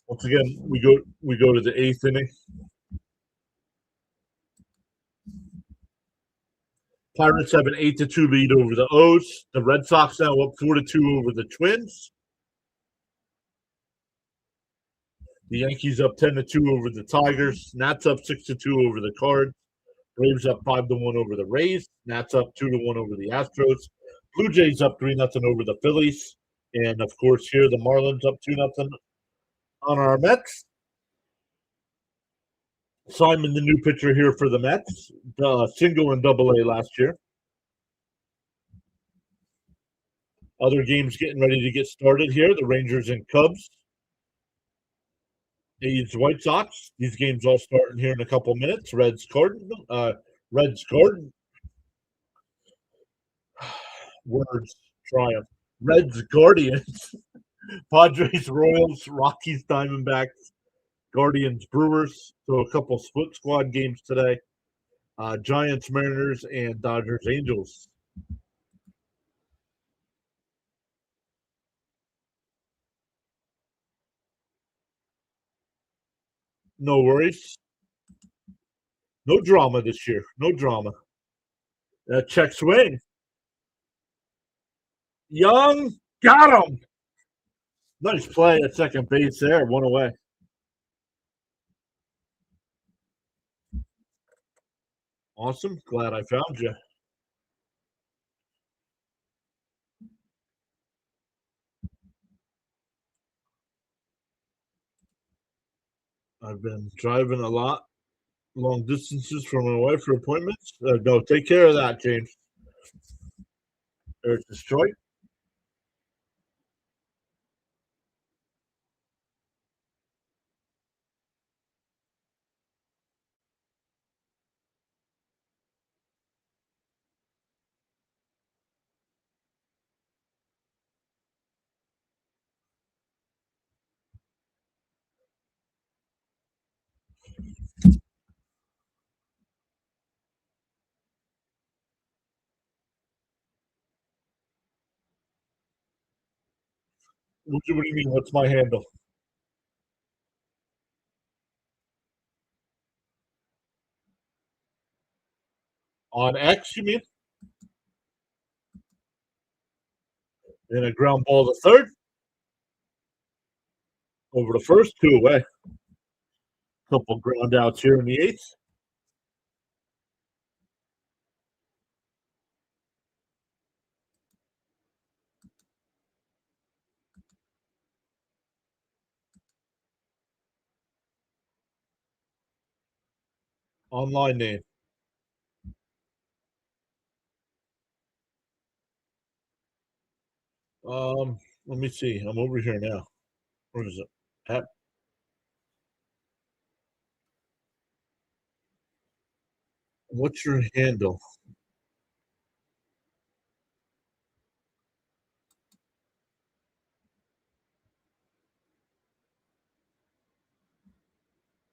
Once again, we go to the 8th inning. Pirates have an 8-2 lead over the O's. The Red Sox now up 4-2 over the Twins. The Yankees up 10-2 over the Tigers. Nats up 6-2 over the Cards. Braves up 5-1 over the Rays. Nats up 2-1 over the Astros. Blue Jays up 3-0 over the Phillies. And of course, here the Marlins up 2-0 on our Mets. Simon, the new pitcher here for the Mets, single and double A last year. Other games getting ready to get started here. The Rangers and Cubs. A's White Sox. These games all starting here in a couple minutes. Reds Garden. Words triumph. Reds Guardians. Padres Royals. Rockies Diamondbacks. Guardians Brewers. So a couple split squad games today. Giants Mariners and Dodgers Angels. No worries. No drama this year. No drama. Check swing. Young got him. Nice play at second base there. 1 away. Awesome. Glad I found you. I've been driving a lot, long distances for my wife for appointments. No, take care of that, James. There's Detroit. What do you mean? What's my handle? On X, you mean? And a ground ball to third. Over the first, 2 away. Couple ground outs here in the eighth. Online name. Let me see. I'm over here now. Where is it? What's your handle?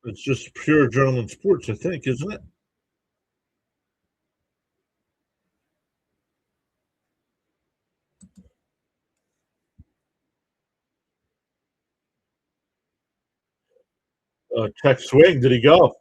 It's just pure Journal Sports, I think, isn't it? Check swing. Did he go?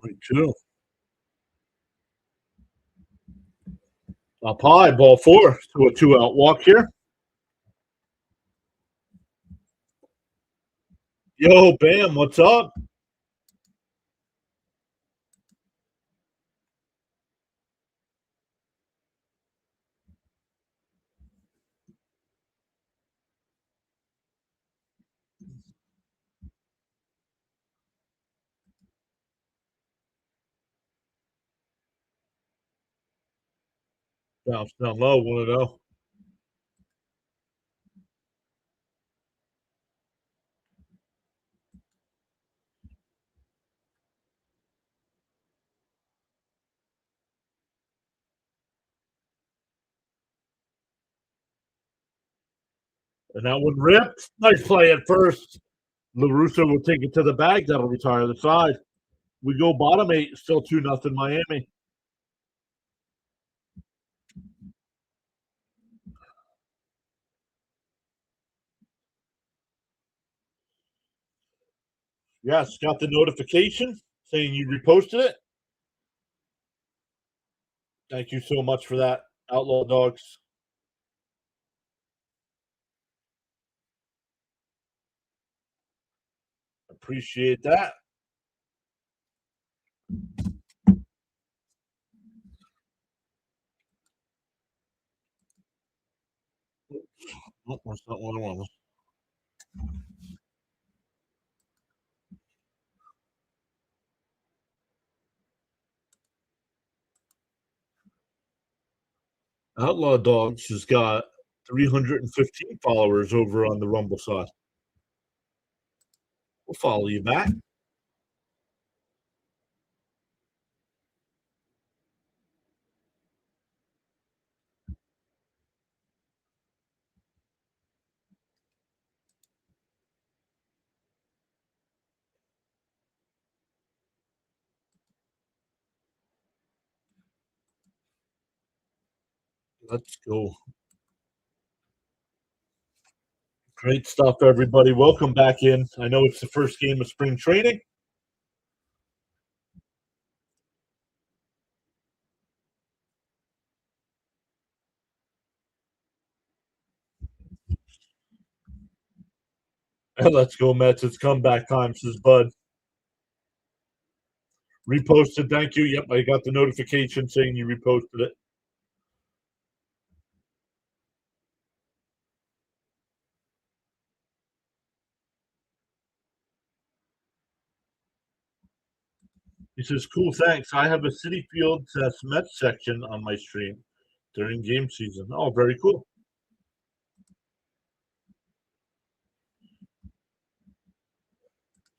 Right, two. Up high, ball four. To a 2-out walk here. Yo, Bam, what's up? Bounce down low, 1-0. And that one ripped. Nice play at first. LaRusso will take it to the bag. That'll retire the side. We go bottom eight, still 2-0 Miami. Yes, got the notification saying you reposted it. Thank you so much for that, Outlaw Dogs. Appreciate that. Oh, that's not what I wanted. Outlaw Dogs has got 315 followers over on the Rumble side. We'll follow you back. Let's go. Great stuff, everybody. Welcome back in. I know it's the first game of spring training. Let's go, Mets. It's comeback time, says Bud. Reposted. Thank you. Yep, I got the notification saying you reposted it. He says, cool, thanks. I have a City Field Mets section on my stream during game season. Oh, very cool.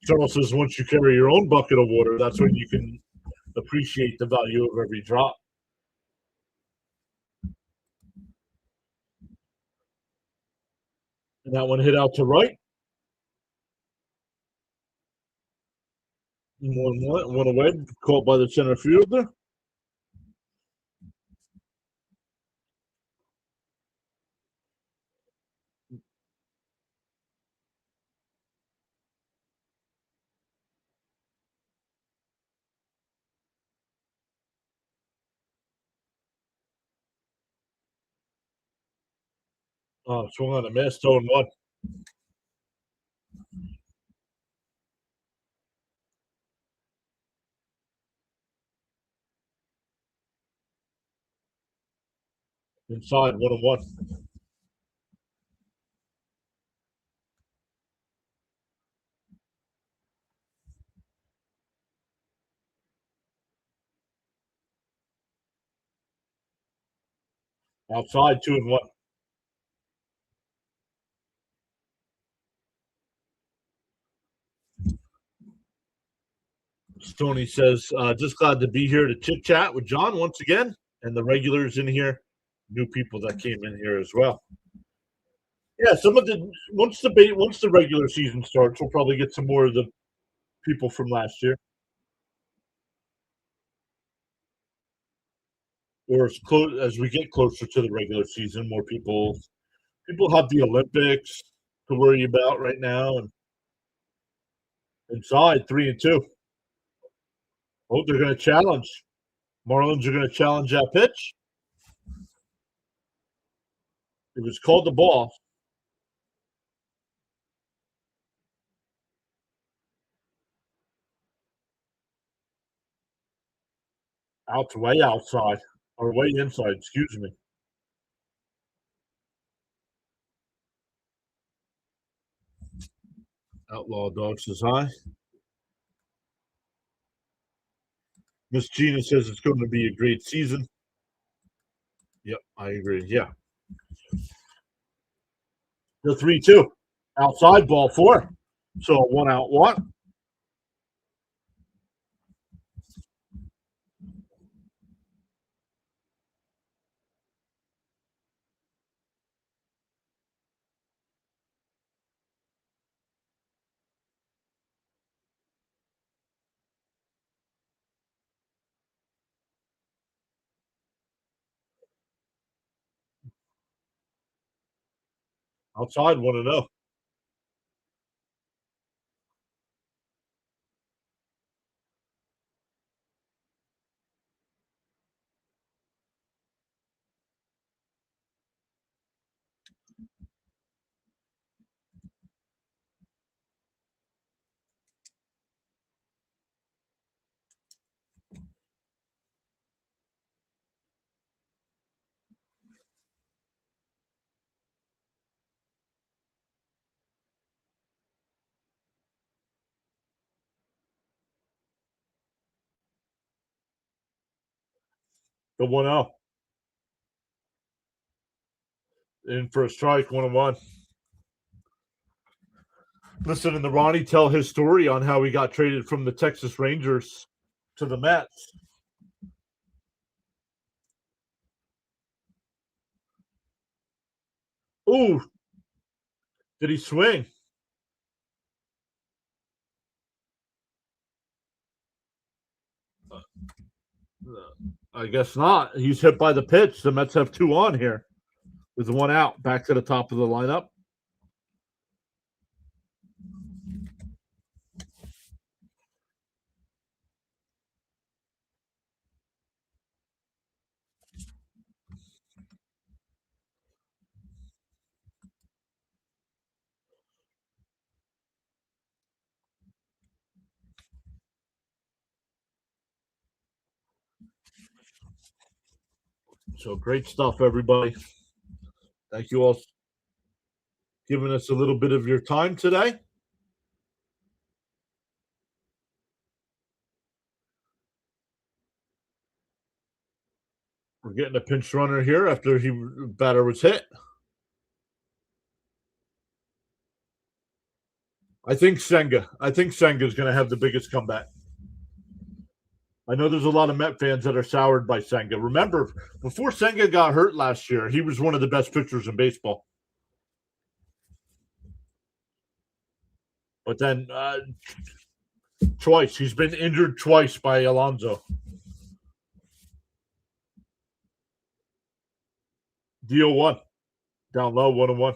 Charles says, once you carry your own bucket of water, that's when you can appreciate the value of every drop. And that one hit out to right. One away, caught by the center fielder. Swung on a miss, 0-1. Inside, 1-1. Outside, 2-1. Stoney says, just glad to be here to chit chat with John once again, and the regulars in here, new people that came in here as well. Yeah, once the regular season starts, we'll probably get some more of the people from last year, or as we get closer to the regular season, more people have the Olympics to worry about right now, and inside 3-2. Oh, they're going to challenge. Marlins are going to challenge that pitch. It was called the ball. Way outside, or way inside, excuse me. Outlaw Dog says hi. Miss Gina says it's going to be a great season. Yep, I agree. Yeah. The 3-2. Outside, ball 4. So 1 out, 1. Outside, 1-0. The 1-0. In for a strike, 1-1. Listening to Ronnie tell his story on how he got traded from the Texas Rangers to the Mets. Ooh. Did he swing? I guess not. He's hit by the pitch. The Mets have 2 on here with 1 out. Back to the top of the lineup. So great stuff, everybody. Thank you all for giving us a little bit of your time today. We're getting a pinch runner here after batter was hit. I think Senga is going to have the biggest comeback. I know there's a lot of Met fans that are soured by Senga. Remember, before Senga got hurt last year, he was one of the best pitchers in baseball. But then twice, he's been injured twice by Alonso. Deal 1. Down low, 1-1.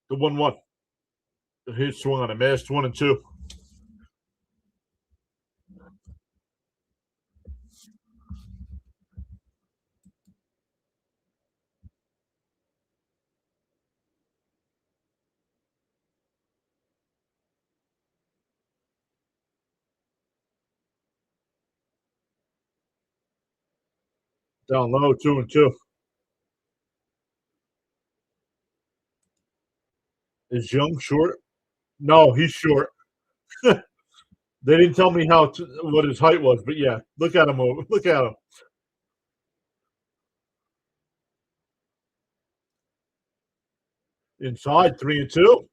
The 1-1. He swung on a missed 1-2. Down low, 2-2. Is Young short? No, he's short. They didn't tell me what his height was, but yeah, look at him. Look at him. Inside, 3-2.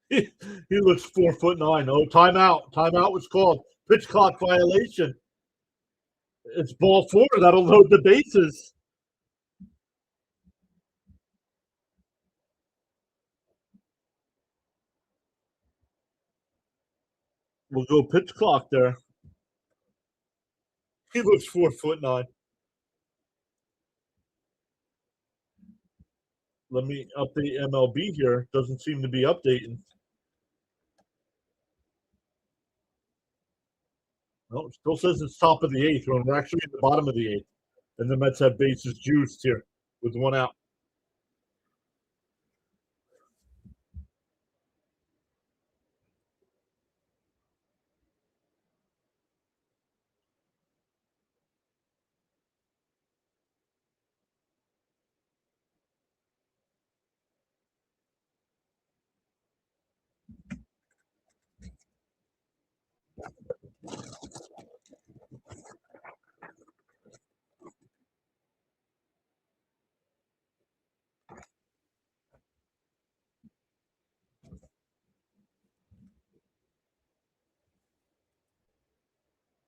He looks 4'9". Oh, timeout. Timeout was called. Pitch clock violation. It's ball 4. That'll load the bases. We'll go pitch clock there. He looks 4'9". Let me update MLB here. Doesn't seem to be updating. No, it still says it's top of the 8th when we're actually at the bottom of the 8th. And the Mets have bases juiced here with 1 out.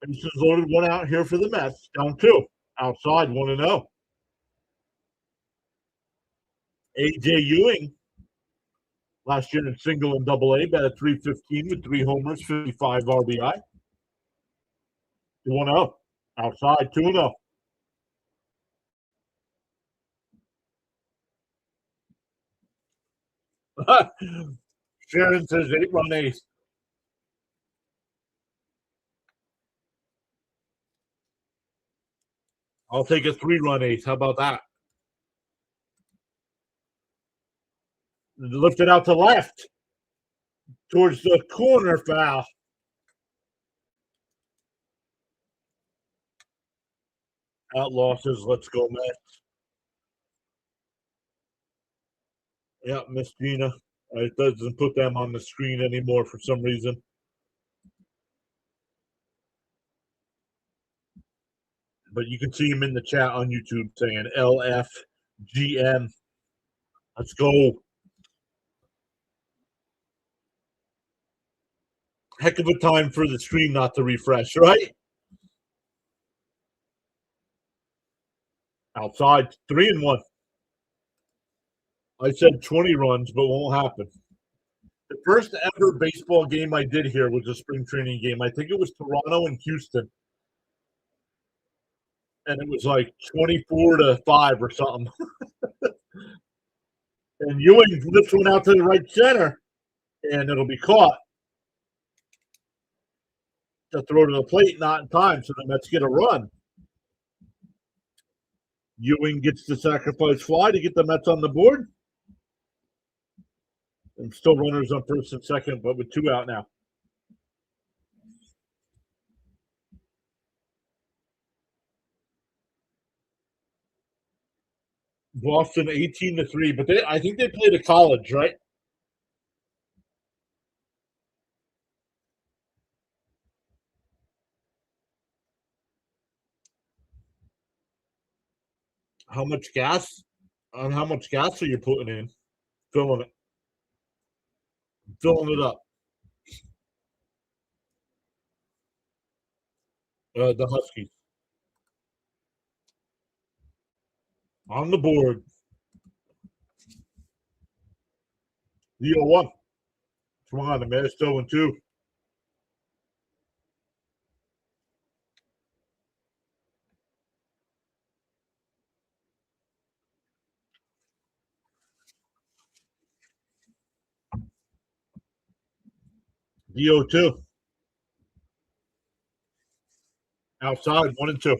Bases loaded, 1 out here for the Mets. Down 2. Outside, 1-0. A.J. Ewing, last year in single and double A, batted .315 with 3 homers, 55 RBI. 1-0. Outside, 2-0. Sharon says 8-run ace. I'll take a 3-run ace. How about that? Lift it out to left. Towards the corner, foul. Outlaw says, let's go, Mets. Yeah, Miss Gina. It doesn't put them on the screen anymore for some reason. But you can see him in the chat on YouTube saying LFGM. Let's go. Heck of a time for the screen not to refresh, right? Outside, 3-1. I said 20 runs, but won't happen. first ever baseball game I did here was a spring training game. I think it was Toronto and Houston. And it was like 24-5 or something. And Ewing lifts one out to the right center, and it'll be caught. To throw to the plate, not in time, so the Mets get a run. Ewing gets the sacrifice fly to get the Mets on the board. And still runners on first and second, but with 2 out now. Boston 18-3, but I think they played a college, right? How much gas? How much gas are you putting in? Filling it up. The Huskies on the board. The 0-1. Come on, the Mets 0-2. The 0-2. Outside, 1-2.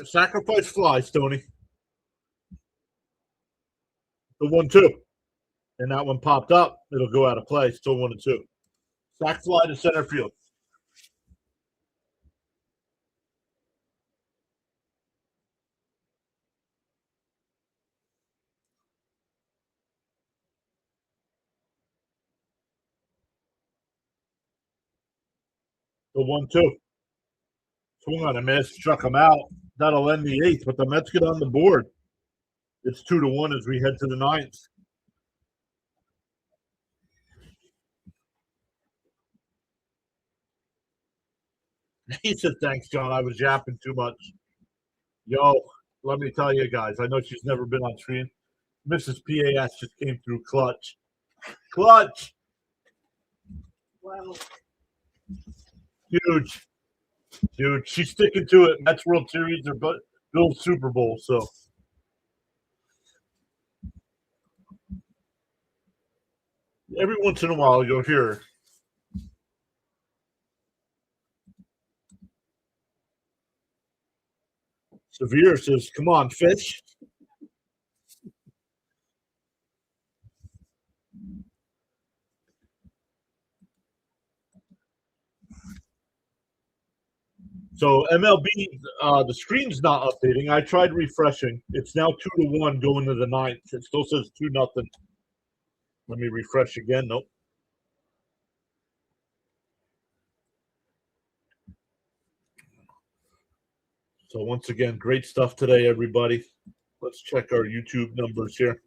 Sacrifice fly, Stoney. The 1-2. And that one popped up. It'll go out of play. Still 1-2. Sack fly to center field. The 1-2. Swung on a miss, struck him out. That'll end the 8th, but the Mets get on the board. It's 2-1 as we head to the 9th. He said, "Thanks, John. I was yapping too much." Yo, let me tell you guys, I know she's never been on screen. Mrs. PAS just came through clutch. Clutch! Wow. Huge. Dude, she's sticking to it. Mets World Series or Bills Super Bowl, so. Every once in a while, you'll hear. Severe says, "Come on, fish." So MLB, the screen's not updating. I tried refreshing. It's now 2-1 going to the 9th. It still says 2-0. Let me refresh again. Nope. So once again, great stuff today, everybody. Let's check our YouTube numbers here.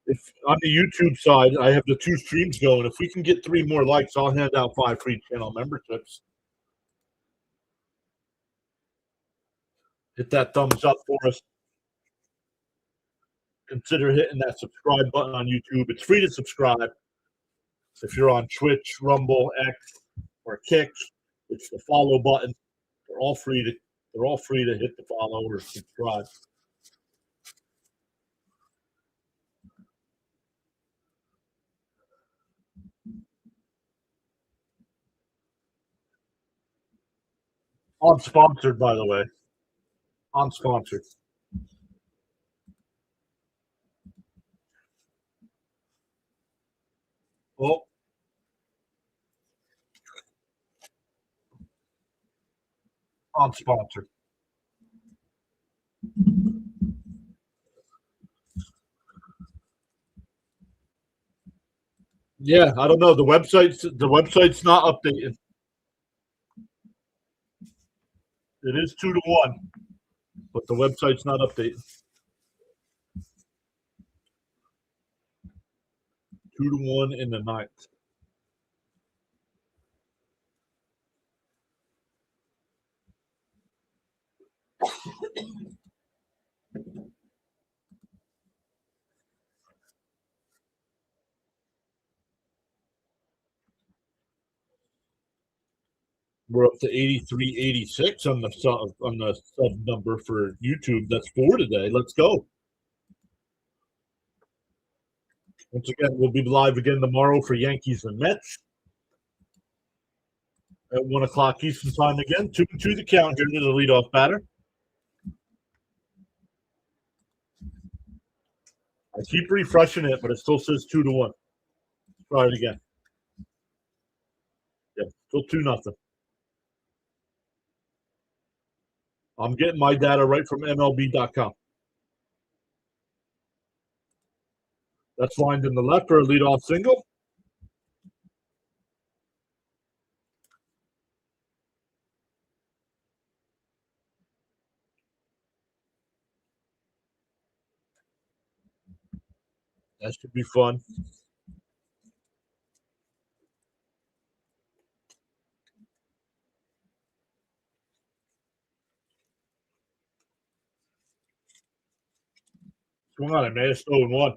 If on the YouTube side, I have the 2 streams going. If we can get 3 more likes, I'll hand out 5 free channel memberships. Hit that thumbs up for us. Consider hitting that subscribe button on YouTube. It's free to subscribe. If you're on Twitch, Rumble, X, or Kick, it's the follow button. They're all free to hit the follow or subscribe. Unsponsored, by the way. Unsponsored. Oh. Unsponsored. Yeah, I don't know. The website's not updated. It is 2-1, but the website's not updated. 2-1 in the ninth. We're up to 83-86 on the sub number for YouTube. That's 4 today. Let's go. Once again, we'll be live again tomorrow for Yankees and Mets at 1 o'clock Eastern time again. 2-2 the count here to the leadoff batter. I keep refreshing it, but it still says 2-1. Try it again. Yeah, still 2-0. I'm getting my data right from MLB.com. That's lined in the left for a leadoff single. That should be fun. Come on, man. It's 0-1.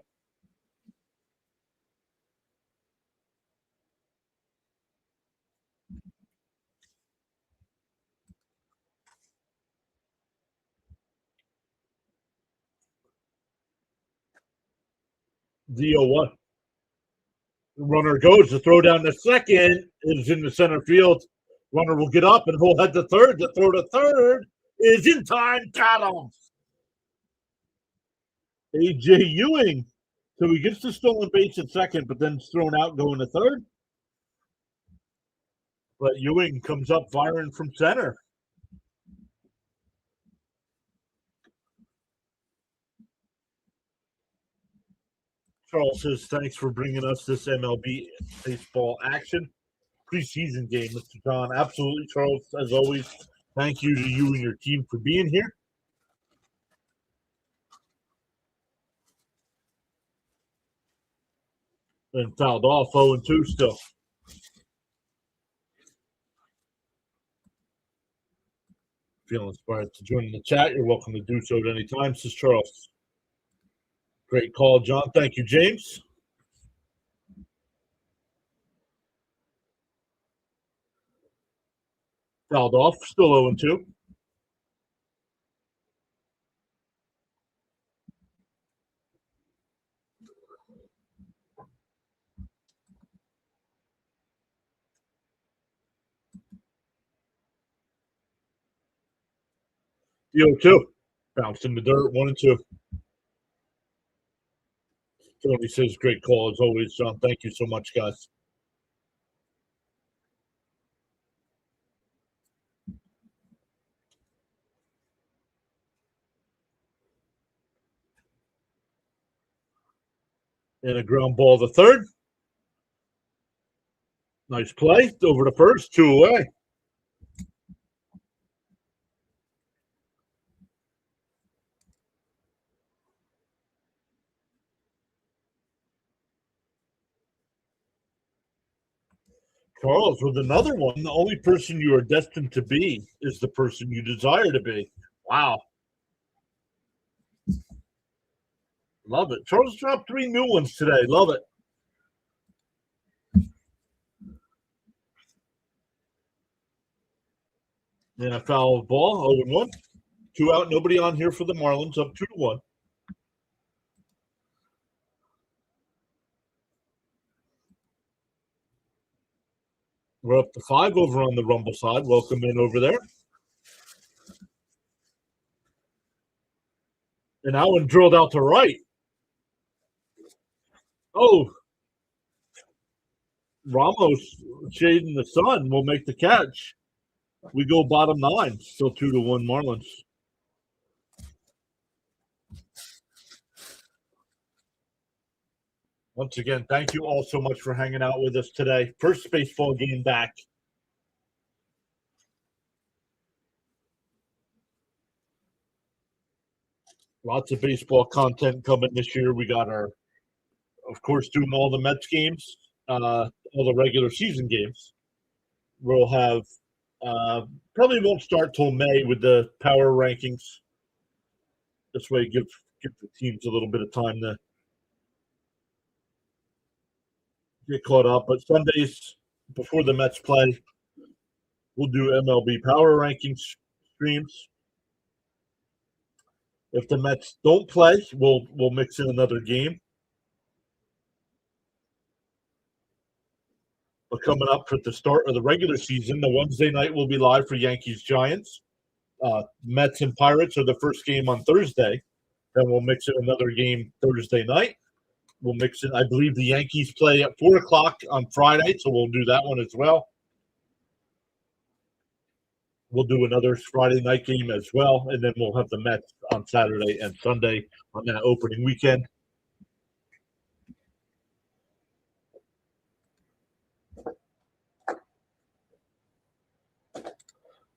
The 0-1. The runner goes. The throw down to second is in the center field. Runner will get up and he'll head to third. The throw to third is in time. Got him. A.J. Ewing. So he gets the stolen base at second, but then it's thrown out going to third. But Ewing comes up firing from center. Charles says, thanks for bringing us this MLB baseball action. Preseason game, Mr. John. Absolutely, Charles. As always, thank you to you and your team for being here. And fouled off 0-2 still. Feeling inspired to join in the chat, you're welcome to do so at any time, says Charles. Great call, John. Thank you, James. Fouled off, still 0-2. The 0-2. Bounced in the dirt, 1-2. Tony says, great call as always, John. Thank you so much, guys. And a ground ball to third. Nice play. Over to first, 2 away. Charles with another one. The only person you are destined to be is the person you desire to be. Wow. Love it. Charles dropped 3 new ones today. Love it. And a foul ball, 0-1. 2 out, nobody on here for the Marlins, up 2-1. We're up to 5 over on the Rumble side. Welcome in over there. And that one drilled out to right. Oh. Ramos shading the sun will make the catch. We go bottom 9. Still 2-1 Marlins. Once again, thank you all so much for hanging out with us today. First baseball game back. Lots of baseball content coming this year. We got of course, doing all the Mets games, all the regular season games. We'll have probably won't start till May with the power rankings. This way, give the teams a little bit of time to get caught up. But Sundays before the Mets play, we'll do MLB power rankings streams. If the Mets don't play, we'll mix in another game. But coming up for the start of the regular season, the Wednesday night will be live for Yankees Giants. Mets and Pirates are the first game on Thursday. Then we'll mix in another game Thursday night. We'll mix in, I believe the Yankees play at 4 o'clock on Friday, so we'll do that one as well. We'll do another Friday night game as well, and then we'll have the Mets on Saturday and Sunday on that opening weekend.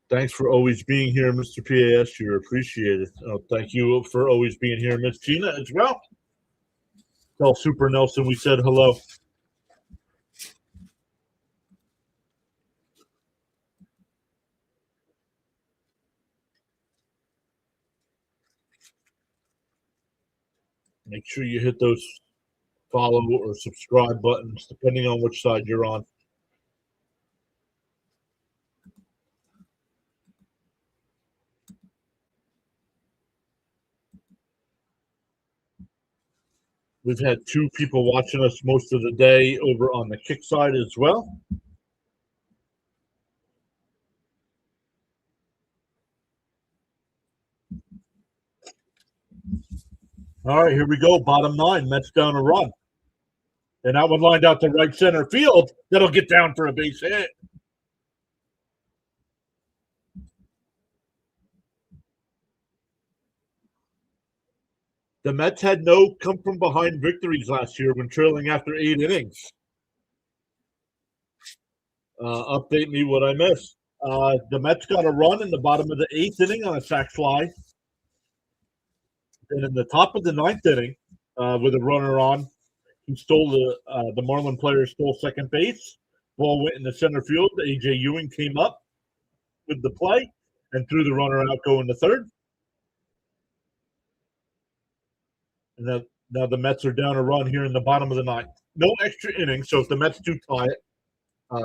Thanks for always being here, Mr. PAS. You're appreciated. Thank you for always being here, Miss Gina, as well. Tell Super Nelson we said hello. Make sure you hit those follow or subscribe buttons, depending on which side you're on. We've had 2 people watching us most of the day over on the kick side as well. All right, here we go. Bottom 9, Mets down a run. And that one lined out to right center field. That'll get down for a base hit. The Mets had no come-from-behind victories last year when trailing after 8 innings. Update me what I missed. The Mets got a run in the bottom of the 8th inning on a sac fly. And in the top of the 9th inning, with a runner on, he stole the Marlin player stole second base. Ball went in the center field. A.J. Ewing came up with the play and threw the runner out going to third. And now the Mets are down a run here in the bottom of the 9th. No extra innings, so if the Mets do tie it, I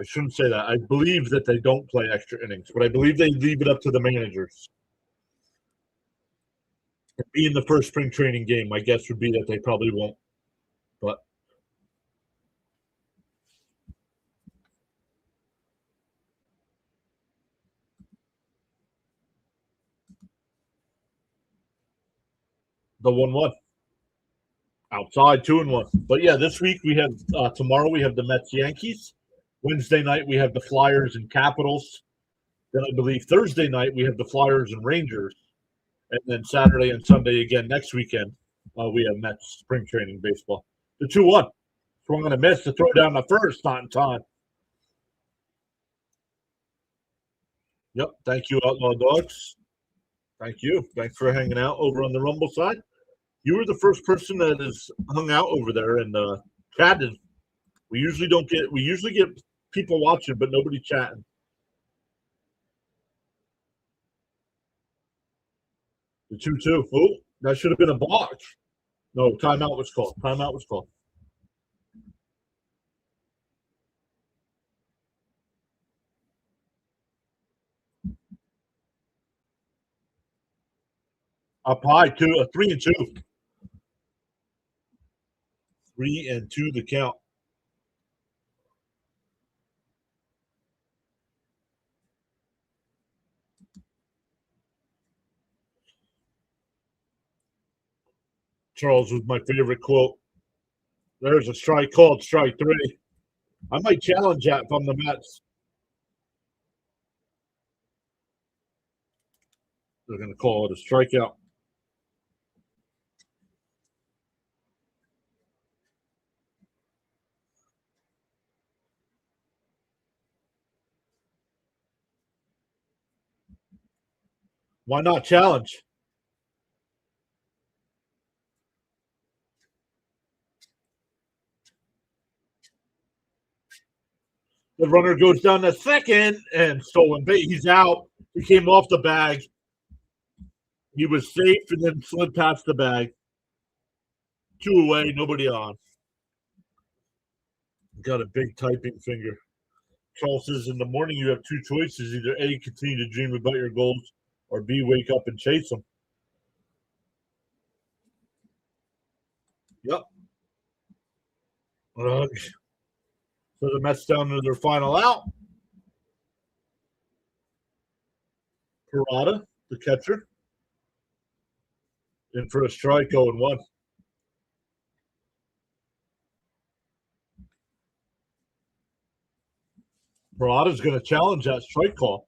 shouldn't say that. I believe that they don't play extra innings, but I believe they leave it up to the managers. Being the first spring training game, my guess would be that they probably won't. But the 1-1 outside 2-1. But yeah, this week we have tomorrow we have the Mets Yankees. Wednesday night we have the Flyers and Capitals. Then I believe Thursday night we have the Flyers and Rangers. And then Saturday and Sunday again next weekend, we have Mets spring training baseball. The 2-1. Swung on a miss to throw down the first, not in time. Yep. Thank you, Outlaw Dogs. Thank you. Thanks for hanging out over on the Rumble side. You were the first person that has hung out over there and chatted. We usually get people watching, but nobody chatting. The 2-2. Oh, that should have been a block. No, timeout was called. Timeout was called. Up high, 3-2. 3-2 the count. Charles was my favorite quote. There's a strike called, strike 3. I might challenge that if I'm the Mets. They're going to call it a strikeout. Why not challenge? The runner goes down to second and stolen base. He's out. He came off the bag. He was safe and then slid past the bag. 2 away, nobody on. Got a big typing finger. Charles says in the morning you have 2 choices. Either A, continue to dream about your goals, or B, wake up and chase them. Yep. So the Mets down to their final out. Parada, the catcher, in for a strike, 0-1. Parada's going to challenge that strike call.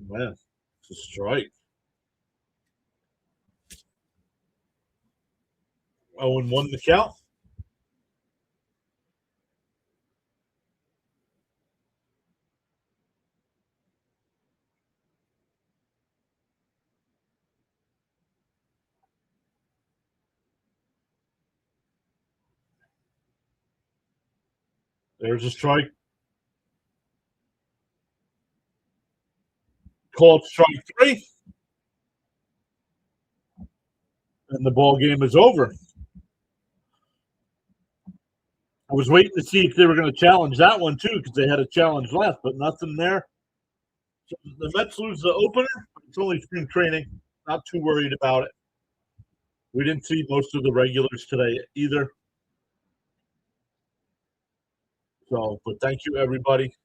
Man, it's a strike. 0-1 the count. There's a strike. Called strike 3. And the ball game is over. I was waiting to see if they were going to challenge that one too, because they had a challenge left, but nothing there. So the Mets lose the opener. It's only spring training. Not too worried about it. We didn't see most of the regulars today either. So, but thank you, everybody.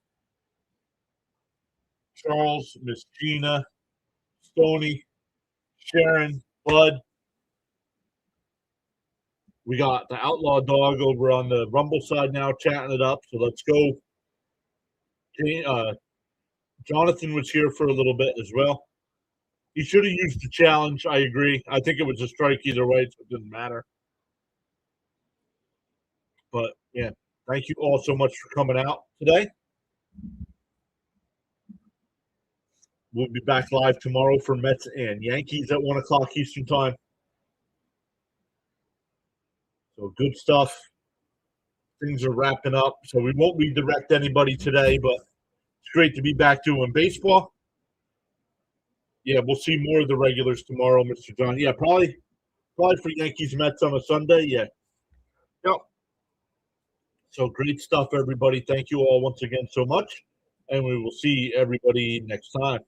Charles, Miss Gina, Stoney, Sharon, Bud. We got the Outlaw Dog over on the Rumble side now chatting it up. So let's go. Jonathan was here for a little bit as well. He should have used the challenge. I agree. I think it was a strike either way, so it didn't matter. But, yeah, thank you all so much for coming out today. We'll be back live tomorrow for Mets and Yankees at 1 o'clock Eastern time. So good stuff. Things are wrapping up. So we won't redirect anybody today, but it's great to be back doing baseball. Yeah, we'll see more of the regulars tomorrow, Mr. John. Yeah, probably for Yankees Mets on a Sunday. Yeah. Yep. So great stuff, everybody. Thank you all once again so much. And we will see everybody next time.